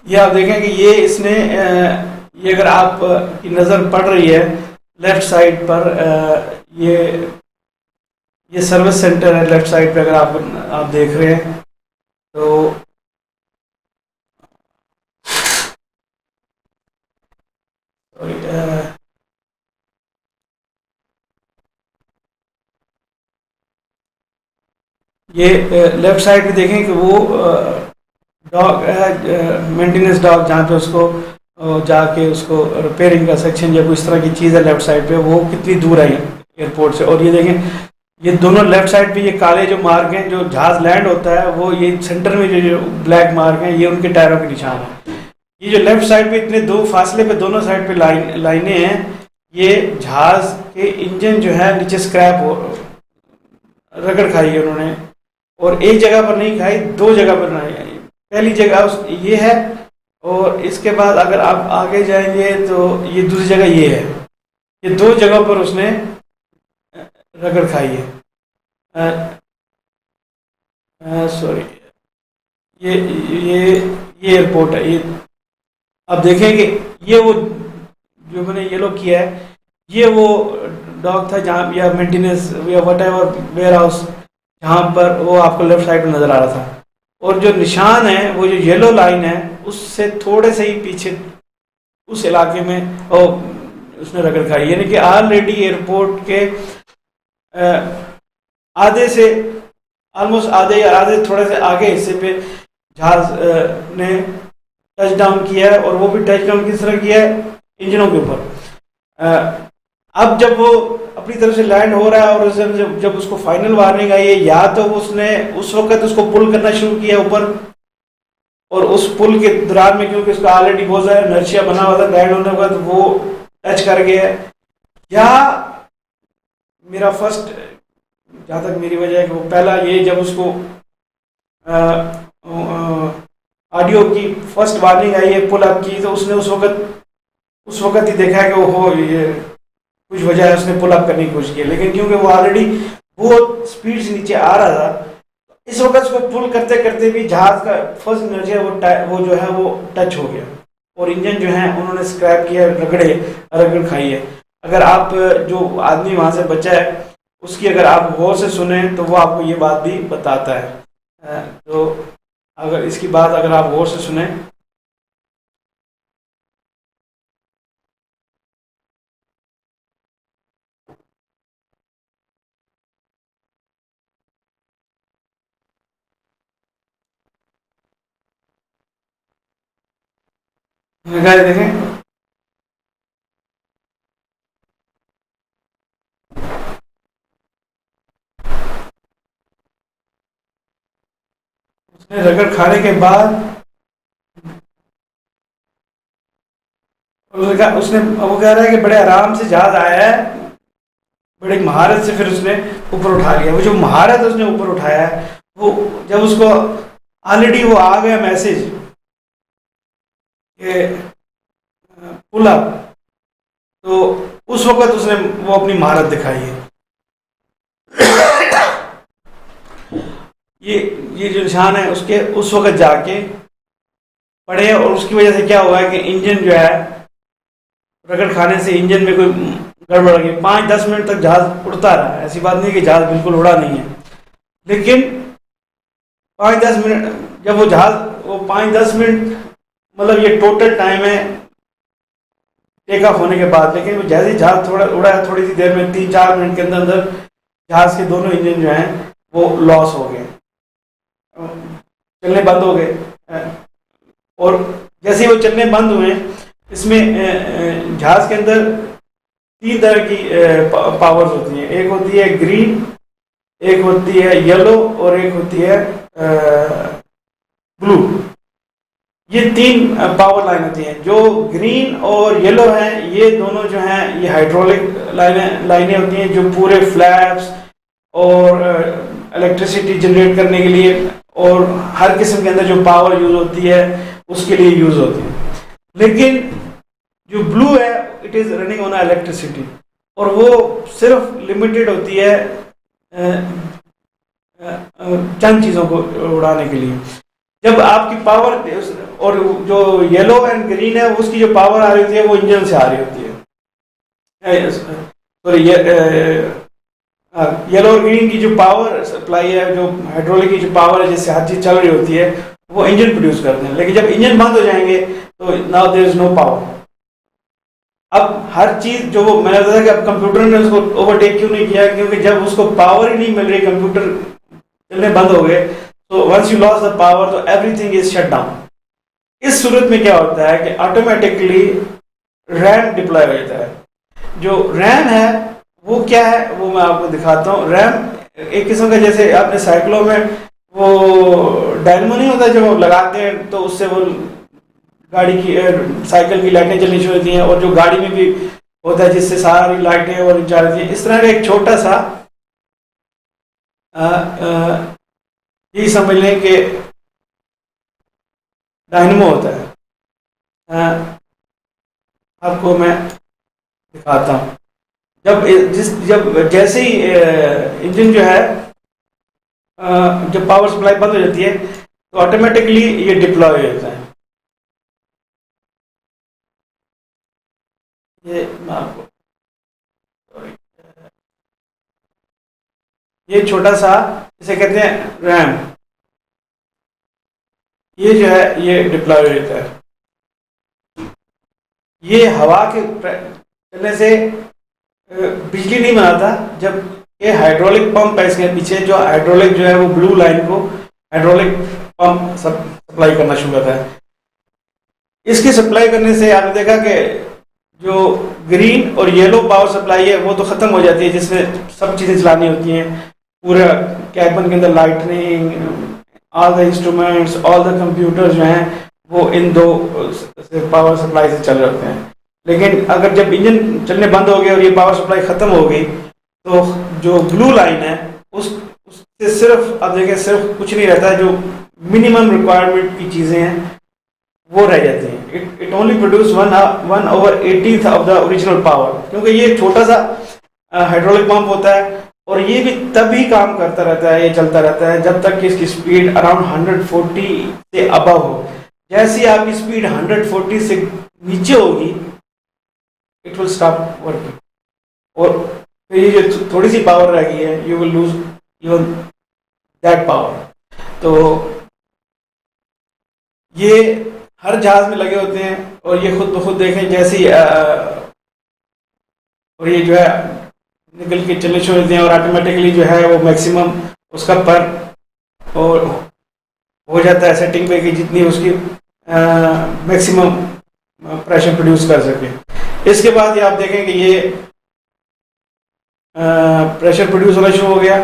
ये आप देखें कि ये इसने ये अगर आप की नज़र पड़ रही है लेफ्ट साइड पर, ये सर्विस सेंटर है लेफ्ट साइड पे, अगर आप देख रहे हैं तो ये लेफ्ट साइड पे देखें कि वो डॉग मेंटेनेंस डॉग, जहाँ पे उसको जाके उसको रिपेयरिंग का सेक्शन या कोई इस तरह की चीज़ है लेफ्ट साइड पे, वो कितनी दूर है एयरपोर्ट से। और ये देखें ये दोनों लेफ्ट साइड पे ये काले जो मार्क हैं, जो जहाज लैंड होता है, वो ये सेंटर में जो ब्लैक मार्क हैं ये उनके टायरों के निशान है। ये जो लेफ्ट साइड पे इतने दो फासले पे दोनों साइड पे लाइनें हैं, ये जहाज के इंजन जो है नीचे स्क्रैप हो रगड़ खाई है उन्होंने, और एक जगह पर नहीं खाई, दो जगह पर नहीं खाई। पहली जगह ये है और इसके बाद अगर आप आगे जाएंगे तो ये दूसरी जगह ये है। ये दो जगह पर उसने रगड़ खाई है। सॉरी, ये एयरपोर्ट है। ये आप देखेंगे ये वो जो मैंने येलो किया है, ये वो डॉग था जहाँ, या मेंटेनेंस या वट एवर वेयर हाउस, जहाँ पर वो आपको लेफ्ट साइड में नजर आ रहा था। और जो निशान है वो जो येलो लाइन है उससे थोड़े से ही पीछे उस इलाके में उसने रगड़ खाई, यानी कि ऑलरेडी एयरपोर्ट के आधे से ऑलमोस्ट आधे या आधे थोड़े से आगे हिस्से पे जहाज ने टच डाउन किया है, और वो भी टच डाउन किस तरह किया है, इंजनों के ऊपर। अब जब वो अपनी तरफ से लैंड हो रहा है और जब उसको फाइनल वार्निंग आई है, या तो उसने उस वक्त उसको पुल करना शुरू किया ऊपर, और उस पुल के दौरान में क्योंकि उसका ऑलरेडी बहुत ज़्यादा नर्सिया बना हुआ था लैंड होने के बाद, वो टच कर गया है, या मेरा फर्स्ट, जहाँ तक मेरी वजह है कि वो पहला ये जब उसको ऑडियो की फर्स्ट वार्निंग आई है पुल अप की, तो उसने उस वक्त ही देखा है कि वो ये कुछ वजह है उसने पुल अप करने की कोशिश की, लेकिन क्योंकि वो ऑलरेडी बहुत स्पीड से नीचे आ रहा था, इस वक्त उसको पुल करते करते भी जहाज का फर्स्ट एनर्जी है वो जो है वो टच हो गया और इंजन जो है उन्होंने स्क्रैप किया, रगड़ खाई है। अगर आप जो आदमी वहां से बचा है उसकी अगर आप गौर से सुने तो वो आपको ये बात भी बताता है। तो अगर इसकी बात अगर आप गौर से सुने, देखें उसने रगड़ खाने के बाद उसने वो कह रहा है कि बड़े आराम से जहाज आया है, बड़ी महारत से फिर उसने ऊपर उठा लिया। वो जो महारत उसने ऊपर उठाया है, वो जब उसको ऑलरेडी वो आ गया मैसेज कि पुल अप, तो उस वक्त उसने वो अपनी महारत दिखाई है। ये जो निशान है उसके उस वक्त जाके पड़े और उसकी वजह से क्या हुआ है कि इंजन जो है रगड़ खाने से इंजन में कोई गड़बड़ हो गई। 5-10 मिनट तक जहाज उड़ता रहा, ऐसी बात नहीं कि जहाज बिल्कुल उड़ा नहीं है, लेकिन 5-10 मिनट जब वो जहाज वो 5-10 मिनट मतलब ये टोटल टाइम है टेक ऑफ होने के बाद, लेकिन वो जैसे ही जहाज थोड़ा उड़ा है थोड़ी सी देर में 3-4 मिनट के अंदर अंदर जहाज के दोनों इंजन जो हैं वो लॉस हो गए, चलने बंद हो गए। और जैसे ही वो चलने बंद हुए, इसमें जहाज के अंदर 3 तरह की पावर्स होती हैं। एक होती है ग्रीन, एक होती है येलो और एक होती है ब्लू। ये 3 पावर लाइन होती हैं। जो ग्रीन और येलो हैं ये दोनों जो हैं ये हाइड्रोलिक लाइनें होती हैं, जो पूरे फ्लैप्स और इलेक्ट्रिसिटी जनरेट करने के लिए और हर किस्म के अंदर जो पावर यूज होती है उसके लिए यूज होती है। लेकिन जो ब्लू है it is running on electricity और वो सिर्फ लिमिटेड होती है चंद चीज़ों को उड़ाने के लिए। जब आपकी पावर और जो येलो एंड ग्रीन है उसकी जो पावर आ रही होती है वो इंजन से आ रही होती है। सॉरी, येलो और ग्रीन की जो पावर सप्लाई है, जो हाइड्रोलिक की जो पावर है जिससे हर चीज चल रही होती है, वो इंजन प्रोड्यूस करते हैं। लेकिन जब इंजन बंद हो जाएंगे तो now there is no power. अब हर चीज जो वो मैंने बताया कि अब कंप्यूटर ने उसको ओवरटेक क्यों नहीं किया, क्योंकि जब उसको पावर ही नहीं मिल रही, कंप्यूटर चलने बंद हो गए, तो once you lose the power तो एवरीथिंग इज शट डाउन। इस सूरत में क्या होता है कि ऑटोमेटिकली रैम डिप्लॉय हो जाता है। जो रैम है वो क्या है वो मैं आपको दिखाता हूँ। रैम एक किस्म का, जैसे आपने साइकिलों में वो डायनमो नहीं होता जब वो लगाते हैं तो उससे वो गाड़ी की साइकिल की लाइटें जलनी शुरू होती हैं, और जो गाड़ी में भी होता है जिससे सारी लाइटें और चालू होती हैं। इस तरह का एक छोटा सा यही समझ लें कि डायनमो होता है। आपको मैं दिखाता हूँ। जब जैसे ही इंजन जो है जब पावर सप्लाई बंद हो जाती है तो ऑटोमेटिकली ये डिप्लॉय हो जाता है। ये मैं आपको ये छोटा सा इसे कहते हैं रैम, ये जो है ये डिप्लॉय हो जाता है। ये हवा के चलने से बिजली नहीं बनाता। जब ये हाइड्रोलिक पंप है, इसके पीछे जो हाइड्रोलिक जो है वो ब्लू लाइन को हाइड्रोलिक पंप सप्लाई करना शुरू करता है। इसकी सप्लाई करने से आपने देखा कि जो ग्रीन और येलो पावर सप्लाई है वो तो खत्म हो जाती है, जिसमें सब चीजें चलानी होती हैं, पूरा कैबिन के अंदर lightning, all the instruments, all the computer जो हैं वो इन 2 पावर सप्लाई से चल रहे होते हैं। लेकिन अगर जब इंजन चलने बंद हो गया और ये पावर सप्लाई खत्म हो गई तो जो ब्लू लाइन है उससे सिर्फ अब देखें सिर्फ कुछ नहीं रहता है। जो मिनिमम रिक्वायरमेंट की चीज़ें हैं वो रह जाती हैं। It only produce 1/18 of the original power, क्योंकि ये छोटा सा हाइड्रोलिक पंप होता है और ये भी तभी काम करता रहता है, ये चलता रहता है जब तक कि इसकी स्पीड अराउंड 140 से अबव हो। जैसे ही आपकी स्पीड 140 से नीचे होगी, इट विल स्टॉप वर्किंग, और फिर ये जो थोड़ी सी पावर रह गई है, you will lose even that power. तो ये हर जहाज में लगे होते हैं, और ये खुद ब खुद देखें जैसे और ये जो है निकल के चले छोड़ देते हैं, और ऑटोमेटिकली जो है वो मैक्सिमम उसका पर और हो जाता है सेटिंग पे कि जितनी उसकी मैक्सिमम प्रेशर प्रोड्यूस कर सके। इसके बाद ये आप देखें कि ये प्रेशर प्रोड्यूस होना शुरू हो गया,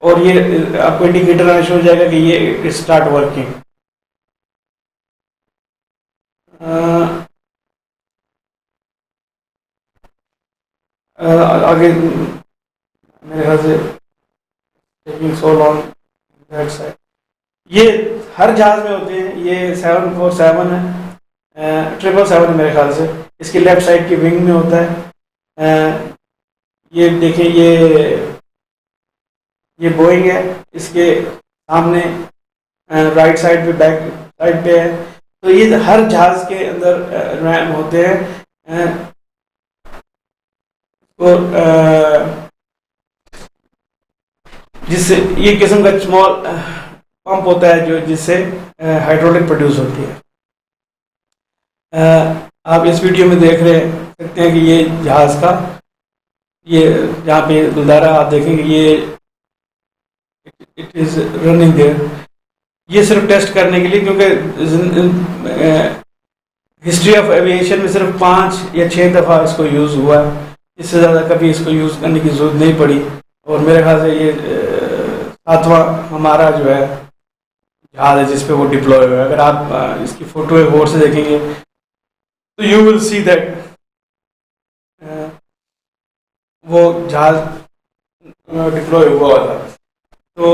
और ये आपको इंडिकेटर आना शुरू हो जाएगा कि ये स्टार्ट वर्किंग। आगे मेरे ख्याल से taking so long that side, ये हर जहाज में होते हैं। ये 747 है, 777 है मेरे ख्याल से, इसकी लेफ्ट साइड की विंग में होता है। ये देखिए, ये बोइंग है, इसके सामने राइट साइड पे बैक साइड पे है। तो ये हर जहाज के अंदर रैम होते हैं, और जिससे ये किस्म का स्मॉल पंप होता है जो जिससे हाइड्रोलिक प्रोड्यूस होती है। आप इस वीडियो में देख रहे सकते हैं कि ये जहाज का, ये जहाँ पे गुलदारा आप देखेंगे, ये इट इज रनिंग देयर। ये सिर्फ टेस्ट करने के लिए, क्योंकि हिस्ट्री ऑफ एविएशन में सिर्फ 5 या 6 दफ़ा इसको यूज़ हुआ है, इससे ज़्यादा कभी इसको यूज़ करने की ज़रूरत नहीं पड़ी। और मेरे ख्याल से ये 7वां हमारा जो है जहाज है जिस पे वो डिप्लॉय हुआ है। अगर आप इसकी फोटो एक गौर से देखेंगे तो यू विल सी दैट वो जहाज डिप्लॉय हुआ था। तो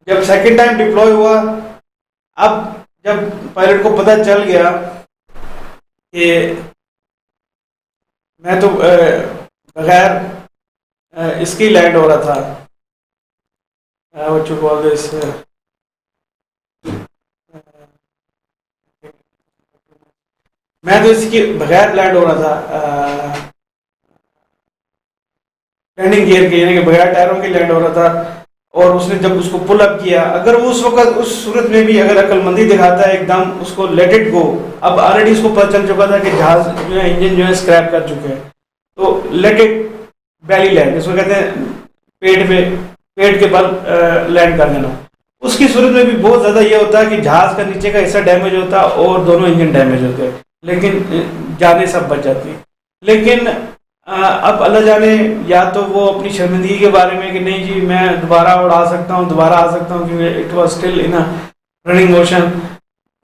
जब सेकेंड टाइम डिप्लॉय हुआ, अब जब पायलट को पता चल गया कि मैं तो बगैर इसके लैंड हो रहा था, व्हाट यू कॉल दिस, मैं तो इसके बगैर लैंड हो रहा था, लैंडिंग गियर के, यानी कि बगैर टायरों के लैंड हो रहा था। और उसने जब उसको पुल अप किया, अगर वो उस वक्त उस सूरत में भी अगर अक्लमंदी दिखाता है एकदम उसको लेट इट गो, अब ऑलरेडी उसको पता चल चुका था कि जहाज जो है इंजन जो है स्क्रैप कर चुके हैं, तो लेट इट बैली लैंड, इसको कहते हैं पेट के बल लैंड कर देना। उसकी सूरत में भी बहुत ज़्यादा ये होता है कि जहाज का नीचे का हिस्सा डैमेज होता है और दोनों इंजन डैमेज होते हैं, लेकिन जाने सब बच जाती है। लेकिन अब अल्लाह जाने, या तो वो अपनी शर्मिंदगी के बारे में कि नहीं जी मैं दोबारा उड़ा सकता हूँ, दोबारा आ सकता हूँ क्योंकि it was still in running motion,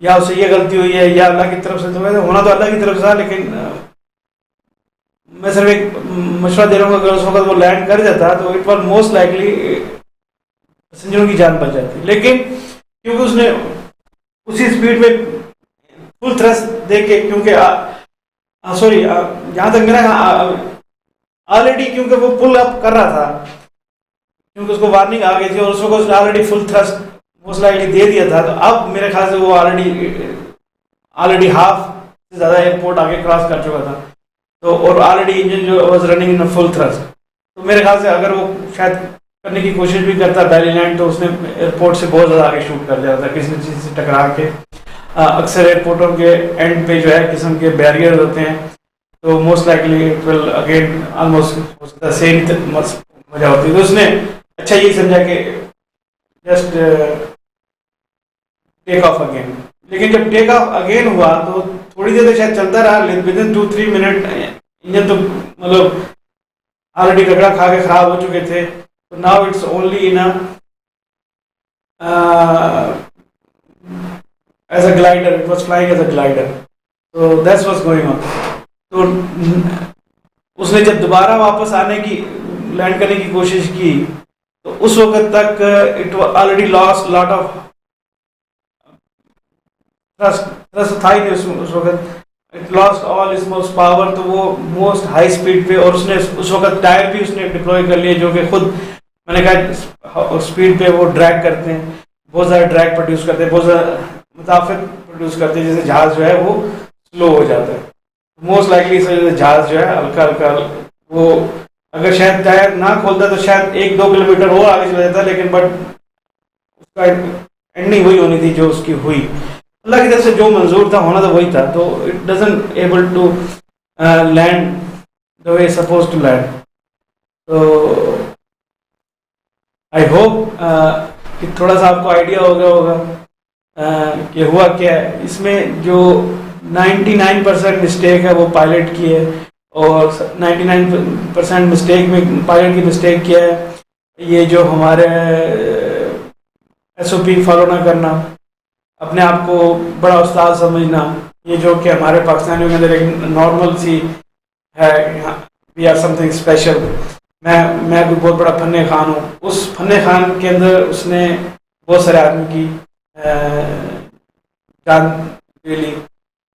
या उससे ये गलती हुई है, या अल्लाह की तरफ से। तो होना तो अल्लाह की तरफ से था, लेकिन मैं सिर्फ एक मशवरा दे रहा हूँ, अगर उस वक्त वो लैंड कर जाता तो इट वाज मोस्ट लाइकली पैसेंजरों की जान बच जाती। लेकिन क्योंकि उसने उसी स्पीड में फुल थ्रस्ट दे के, क्योंकि सॉरी जहाँ तक मेरा ऑलरेडी, क्योंकि वो पुल अप कर रहा था, क्योंकि उसको वार्निंग आ गई थी और उस वक्त उसने already full thrust most likely दे दिया था। तो अब मेरे ख्याल से वो ऑलरेडी हाफ से ज़्यादा एयरपोर्ट आगे क्रॉस कर चुका था, तो और ऑलरेडी इंजन जो was running in full thrust. तो मेरे ख्याल से अगर वो शायद करने की कोशिश भी करता बैली लैंड, तो उसने एयरपोर्ट से बहुत ज़्यादा आगे शूट कर दिया था किसी चीज़ से टकरा के। अक्सर एयरपोर्टों के एंड पे जो है किस्म के बैरियर होते हैं, तो most likely it will again almost same मजा होती है। तो उसने अच्छा ये समझा कि जस्ट टेक ऑफ अगेन। लेकिन जब टेक ऑफ अगेन हुआ तो थोड़ी देर तक शायद चलता रहा, विद इन 2-3 मिनट इंजन तो मतलब ऑलरेडी रगड़ा खा के खराब हो चुके थे। तो now it's only in as a glider, it was flying as a glider, so that's what's going on. तो उसने जब दोबारा वापस आने की लैंड करने की कोशिश की, तो उस वक्त तक it already lost lot of तो था ही नहीं उस वक्त। It lost all it's most power, तो वो मोस्ट हाई स्पीड पे, और उसने उस वक्त टायर भी उसने डिप्लॉय कर लिए जो कि खुद मैंने कहा स्पीड पे वो ड्रैग करते हैं, बहुत ज़्यादा ड्रैग प्रोड्यूस करते हैं, बहुत ज़्यादा मुताफिक प्रोड्यूस करते हैं, जैसे जहाज़ जो है वो स्लो हो जाता है। मोस्ट लाइकली इस वजह से जहाज़ जो है हल्का हल्का वो, अगर शायद टायर ना खोलता तो शायद 1-2 किलोमीटर और आगे चला जाता, लेकिन बट उसका एंडिंग वही होनी थी जो उसकी हुई। अल्लाह की तरफ से जो मंजूर था होना तो वही था, तो it doesn't able to land the way suppose to land. तो आई होप कि थोड़ा सा आपको आइडिया हो गया होगा कि हुआ क्या है इसमें। जो 99% मिस्टेक है वो पायलट की है, और 99% मिस्टेक में पायलट की मिस्टेक क्या है, ये जो हमारे SOP फॉलो ना करना, अपने आप को बड़ा उस्ताद समझना, ये जो कि हमारे पाकिस्तानियों के अंदर एक नॉर्मल सी है, वी आर समथिंग स्पेशल। मैं भी बहुत बड़ा फन्ने खान हूँ, उस फन्ने खान के अंदर उसने बहुत सारे आदमी की जान ले ली।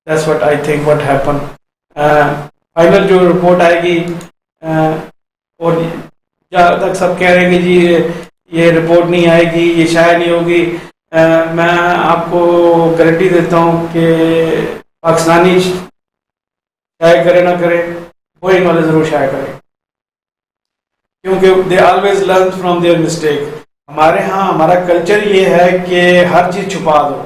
That's what I think what happen. Final जो रिपोर्ट आएगी, और जहाँ तक सब कह रहे हैं कि जी ये रिपोर्ट नहीं आएगी, ये शायद नहीं होगी, मैं आपको गारंटी देता हूँ कि पाकिस्तानी शायद करे ना करे, बोइंग वाले ज़रूर शायद करें, क्योंकि they always learn from their mistake. हमारे यहाँ हमारा कल्चर ये है कि हर चीज़ छुपा दो,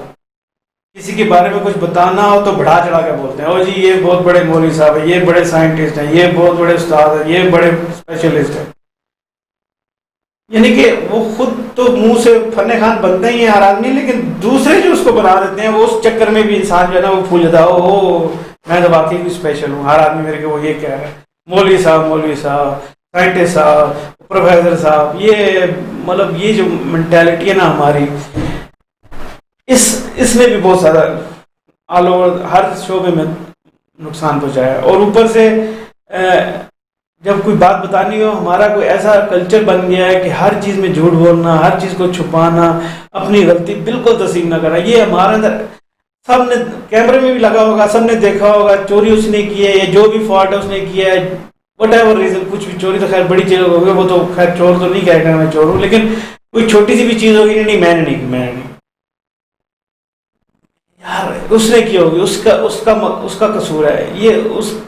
किसी के बारे में कुछ बताना हो तो बढ़ा चढ़ा के बोलते हैं, और जी ये बहुत बड़े मौलवी साहब है, ये बड़े साइंटिस्ट हैं, ये बहुत बड़े उस्ताद हैं, ये बड़े स्पेशलिस्ट हैं। यानी कि वो खुद तो मुंह से फन्ने खान बनते ही हैं हर आदमी, लेकिन दूसरे जो उसको बना देते हैं वो उस चक्कर में भी इंसान जो है ना वो भूल जाता है, ओ मैं तो वाकई भी स्पेशल हूँ, हर आदमी मेरे को वो ये कह रहा है, मौलवी साहब, साइंटिस्ट साहब, प्रोफेसर साहब, ये मतलब ये जो मेंटालिटी है ना हमारी, इसमें भी बहुत सारा ऑल ओवर हर शोबे में नुकसान पहुंचाया। और ऊपर से जब कोई बात बतानी हो, हमारा कोई ऐसा कल्चर बन गया है कि हर चीज़ में झूठ बोलना, हर चीज़ को छुपाना, अपनी गलती बिल्कुल तस्लीम ना करना। ये हमारे अंदर सबने कैमरे में भी लगा होगा, सबने देखा होगा, चोरी उसने की है या जो भी फॉल्ट है उसने किया है, वट एवर रीजन, कुछ भी, चोरी तो खैर बड़ी चीज़ होगी, वो तो खैर चोर तो नहीं कहेगा मैं चोर हूँ, लेकिन कोई छोटी सी भी चीज़ होगी, नहीं मैंने नहीं यार उसने की होगी, उसका कसूर है, ये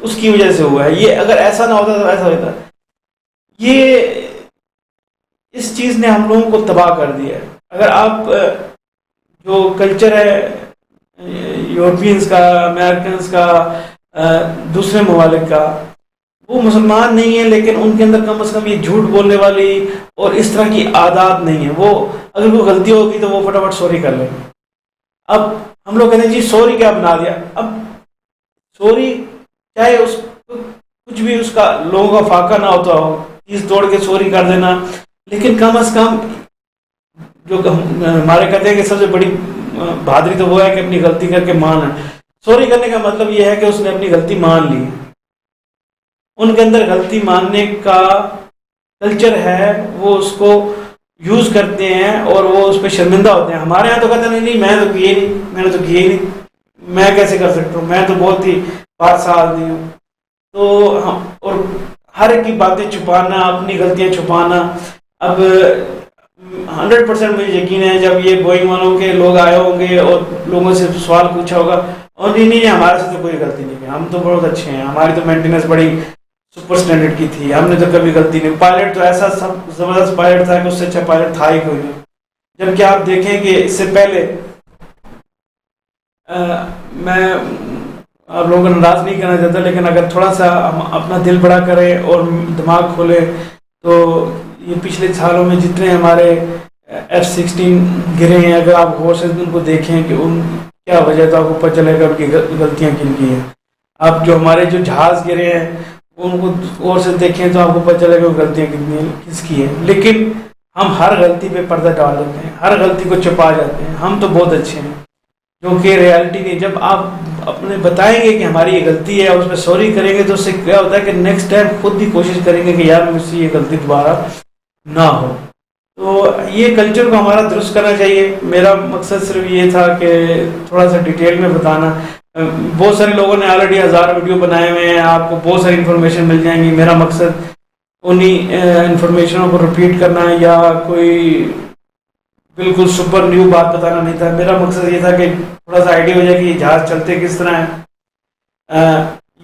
उसकी वजह से हुआ है, ये अगर ऐसा ना होता तो ऐसा होता। ये इस चीज़ ने हम लोगों को तबाह कर दिया है। अगर आप जो कल्चर है यूरोपियंस का, अमेरिकन का, दूसरे ममालिक का, वो मुसलमान नहीं है लेकिन उनके अंदर कम से कम ये झूठ बोलने वाली और इस तरह की आदत नहीं है। वो अगर कोई गलती होगी तो वो फटाफट सॉरी कर लेंगे। अब हम लोग कहते हैं जी सॉरी क्या बना दिया, अब सॉरी चाहे उस कुछ भी उसका लोगों का फाका ना होता हो, चीज तोड़ के सॉरी कर देना, लेकिन कम से कम जो हमारे कहते हैं कि सबसे बड़ी बहादुरी तो वो है कि अपनी गलती करके मान। सॉरी करने का मतलब ये है कि उसने अपनी गलती मान ली। उनके अंदर गलती मानने का कल्चर है, वो उसको यूज करते हैं और वो उस पर शर्मिंदा होते हैं। हमारे यहाँ तो कहते हैं नहीं मैं तो किए नहीं, मैंने तो किए ही नहीं, मैं कैसे कर सकता हूँ, मैं तो बहुत ही बादशाह आदमी हूँ। तो हम और हर एक की बातें छुपाना, अपनी गलतियाँ छुपाना। अब 100% मुझे यकीन है जब ये बोइंग वालों के लोग आए होंगे और लोगों से सवाल पूछा होगा, और नहीं हमारे से तो कोई गलती नहीं है, हम तो बहुत अच्छे हैं, हमारी तो मेंटेनेंस बड़ी सुपर स्टैंडर्ड की थी, हमने तो कभी गलती नहीं। पायलट तो ऐसा सब जबरदस्त पायलट था कि उससे अच्छा पायलट था ही कोई नहीं। जबकि आप देखें कि इससे पहले मैं आप लोगों को नाराज नहीं करना चाहता, लेकिन अगर थोड़ा सा हम अपना दिल बड़ा करें और दिमाग खोले तो ये पिछले सालों में जितने हमारे F-16 गिरे हैं, अगर आप गौर से उनको देखें कि उन क्या वजह था, आपको पता चलेगा उनकी गलतियाँ किन की हैं। आप जो हमारे जो जहाज़ गिरे हैं उनको और से देखें तो आपको पता चलेगा गलतियाँ कितनी किसकी है। लेकिन हम हर गलती पे पर्दा डाल देते हैं, हर गलती को छुपा जाते हैं, हम तो बहुत अच्छे हैं, जो कि रियलिटी नहीं। जब आप अपने बताएंगे कि हमारी ये गलती है और उस पर सॉरी करेंगे तो उससे क्या होता है कि नेक्स्ट टाइम खुद भी कोशिश करेंगे कि यार मुझसे ये गलती दोबारा ना हो। तो ये कल्चर को हमारा दुरुस्त करना चाहिए। मेरा मकसद सिर्फ ये था कि थोड़ा सा डिटेल में बताना। बहुत सारे लोगों ने ऑलरेडी 1000 वीडियो बनाए हुए हैं, आपको बहुत सारी इन्फॉर्मेशन मिल जाएंगी। मेरा मकसद उन्हीं इन्फॉर्मेशनों को रिपीट करना या कोई बिल्कुल सुपर न्यू बात बताना नहीं था। मेरा मकसद ये था कि थोड़ा सा आइडिया हो जाए कि जहाज़ चलते किस तरह है।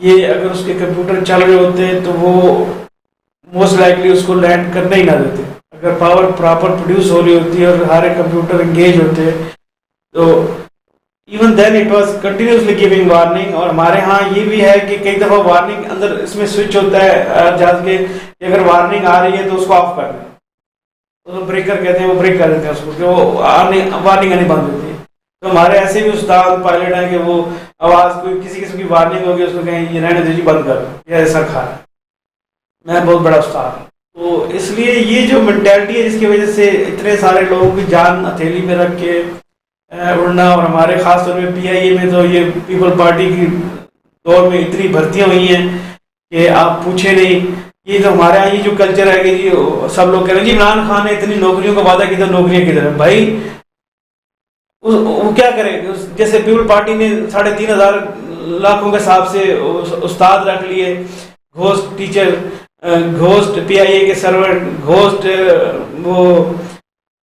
ये अगर उसके कंप्यूटर चल रहे होते तो वो मोस्ट लाइकली उसको लैंड करने ही ना देते। अगर पावर प्रॉपर प्रोड्यूस हो रही होती और सारे कंप्यूटर एंगेज होते तो even then it was continuously giving warning. और हमारे यहाँ ये भी है कि कई दफ़ा वार्निंग अंदर इसमें स्विच होता है जहाज के, अगर वार्निंग आ रही है तो उसको ऑफ कर दें, तो ब्रेकर कहते हैं, वो ब्रेक कर देते हैं उसको कि वो वार्निंग आनी बंद होती है। तो हमारे ऐसे भी उस्ताद पायलट हैं कि वो आवाज़ कोई किसी किस्म की वार्निंग होगी उसको कहें ये रहने दीजिए, बंद कर दो, ये ऐसा खा रहा है। मैं बहुत बड़ा उस्ताद हूँ। तो इसलिए ये जो मेंटेलिटी है जिसकी वजह से इतने सारे लोगों की जान हथेली में रख के उड़ना, और हमारे खास तौर पे PIA में तो ये पीपल पार्टी की दौर में इतनी भर्तियां हुई हैं कि आप पूछे नहीं। ये तो हमारे यहाँ ये जो कल्चर है कि जी सब लोग कह रहे हैं जी इमरान खान ने इतनी नौकरियों का वादा किया, नौकरियां किधर है भाई? वो क्या करे? जैसे पीपल पार्टी ने 3500 लाखों के हिसाब से उस्ताद रख लिए, घोस्ट टीचर, घोस्ट PIA के सर्वेंट, घोस्ट वो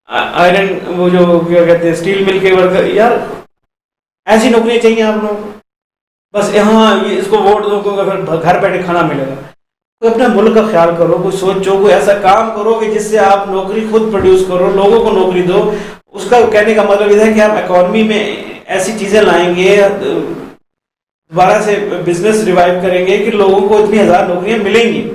आयरन, वो जो क्या कहते हैं स्टील मिल के वर्कर। यार ऐसी नौकरियां चाहिए आप लोगों को? बस यहाँ ये इसको वोट दो फिर घर बैठे खाना मिलेगा। तो अपने मुल्क का ख्याल करो, कोई सोचो, कोई ऐसा काम करो कि जिससे आप नौकरी खुद प्रोड्यूस करो, लोगों को नौकरी दो। उसका कहने का मतलब यह है कि आप इकोनॉमी में ऐसी चीजें लाएंगे, दोबारा से बिजनेस रिवाइव करेंगे कि लोगों को इतनी 1000 नौकरियां मिलेंगी।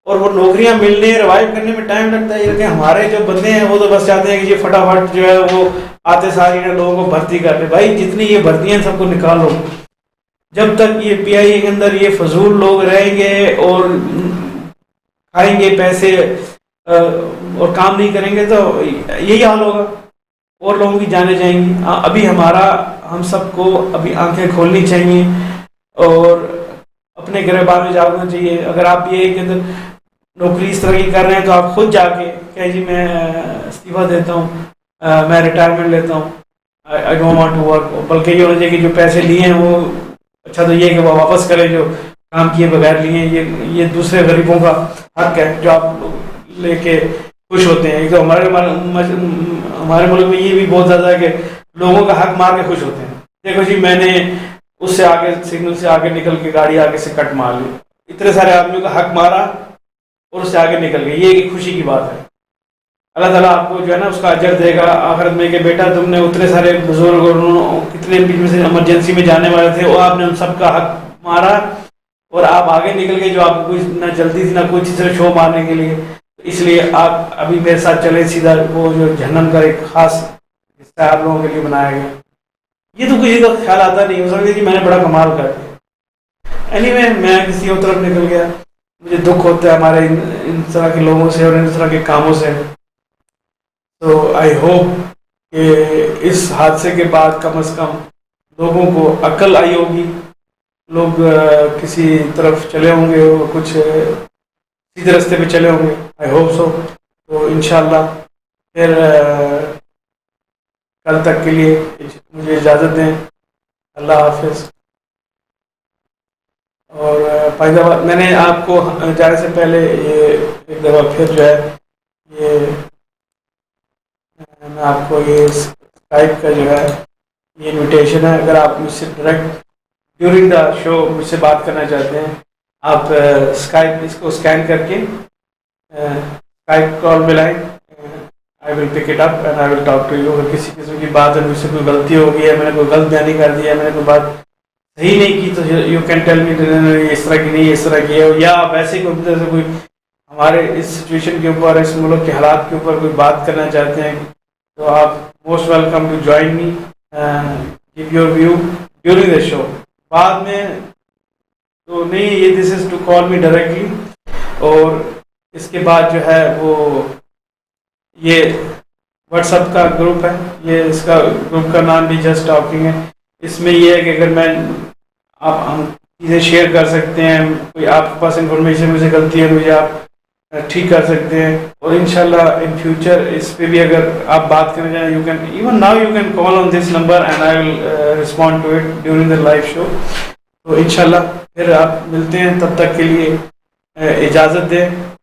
और वो नौकरियां मिलने रिवाइव करने में टाइम लगता है। कि हमारे जो बंदे हैं वो तो बस चाहते हैं कि ये फटाफट जो है वो आते सारी लोगों को भर्ती कर ले। भाई जितनी ये भर्तियां सबको निकालो। जब तक ये PIA के अंदर ये फजूल लोग रहेंगे और खाएंगे पैसे और काम नहीं करेंगे तो यही हाल होगा, और लोगों की जाने जाएंगी। अभी हम सबको अभी आंखें खोलनी चाहिए और अपने गिरबान में जागना चाहिए। अगर आप PIA के अंदर नौकरी इस तरह की कर रहे हैं तो आप खुद जाके कहें जी मैं इस्तीफा देता हूँ, मैं रिटायरमेंट लेता हूँ, I don't want to work. बल्कि ये होना चाहिए कि जो पैसे लिए हैं वो अच्छा तो ये है कि वो वापस करें, जो काम किए बगैर लिए। ये दूसरे गरीबों का हक है जो आप लेके खुश होते हैं। तो हमारे मुल्क में ये भी बहुत ज़्यादा है कि लोगों का हक मार के खुश होते हैं। देखो जी मैंने उससे आगे सिग्नल से आगे निकल के गाड़ी आगे से कट मार ली, इतने सारे आदमियों का हक मारा और उससे आगे निकल गए। ये एक खुशी की बात है। अल्लाह ताला आपको जो है ना उसका अजर देगा आखिरत में कि बेटा तुमने उतने सारे बुजुर्ग और कितने बीच में से इमरजेंसी में जाने वाले थे वो आपने उन सबका हक मारा और आप आगे निकल गए, जो आपको कोई ना जल्दी थी ना कोई चीज़ शो मारने के लिए। इसलिए आप अभी मेरे साथ चले सीधा वो जो जहन्नम का एक खास हिस्सा आप लोगों के लिए बनाया गया। ये तो किसी का ख्याल आता नहीं, हो सकता है कि मैंने बड़ा कमाल कर दिया। एनीवे मैं किसी और तरफ निकल गया। मुझे दुख होता है हमारे इन तरह के लोगों से और इन तरह के कामों से। तो आई होप कि इस हादसे के बाद कम से कम लोगों को अक्ल आई होगी, लोग किसी तरफ चले होंगे और कुछ सीधे रास्ते पे चले होंगे। I hope so. तो इंशाल्लाह फिर कल तक के लिए मुझे इजाज़त दें। अल्लाह हाफिज़। और पाइंदाबाद मैंने आपको जाने से पहले ये एक दफ़ा फिर जो है ये मैं आपको ये स्काइप का जो है ये इनविटेशन है। अगर आप मुझसे डायरेक्ट ड्यूरिंग द शो मुझसे बात करना चाहते हैं, आप स्काइप इसको स्कैन करके स्काइप कॉल मिलाएं। I will pick it up and I will talk to you. अगर किसी किस्म की बात है, मुझसे कोई गलती हो गई है, मैंने कोई गलत बयानी कर दिया है, मैंने कोई बात सही नहीं की, तो यू कैन टेल मी इस तरह की नहीं, इस तरह की है। या वैसे कोई तरह से कोई हमारे इस सिचुएशन के ऊपर, इस मुल्क के हालात के ऊपर कोई बात करना चाहते हैं तो आप most welcome to join me, give your view during the show. बाद में तो नहीं, ये this is to call me directly. और इसके बाद जो है वो ये व्हाट्सएप का ग्रुप है, ये इसका ग्रुप का नाम भी जस्ट टॉकिंग है। इसमें ये है कि अगर हम चीज़ें शेयर कर सकते हैं, कोई आपके पास इंफॉर्मेशन मुझे गलती है, मुझे आप ठीक कर सकते हैं। और इंशाल्लाह इन फ्यूचर इस पे भी अगर आप बात करना चाहें, you can even now you can call on this number and I will respond to it during the live show. तो इंशाल्लाह फिर आप मिलते हैं, तब तक के लिए इजाज़त दें।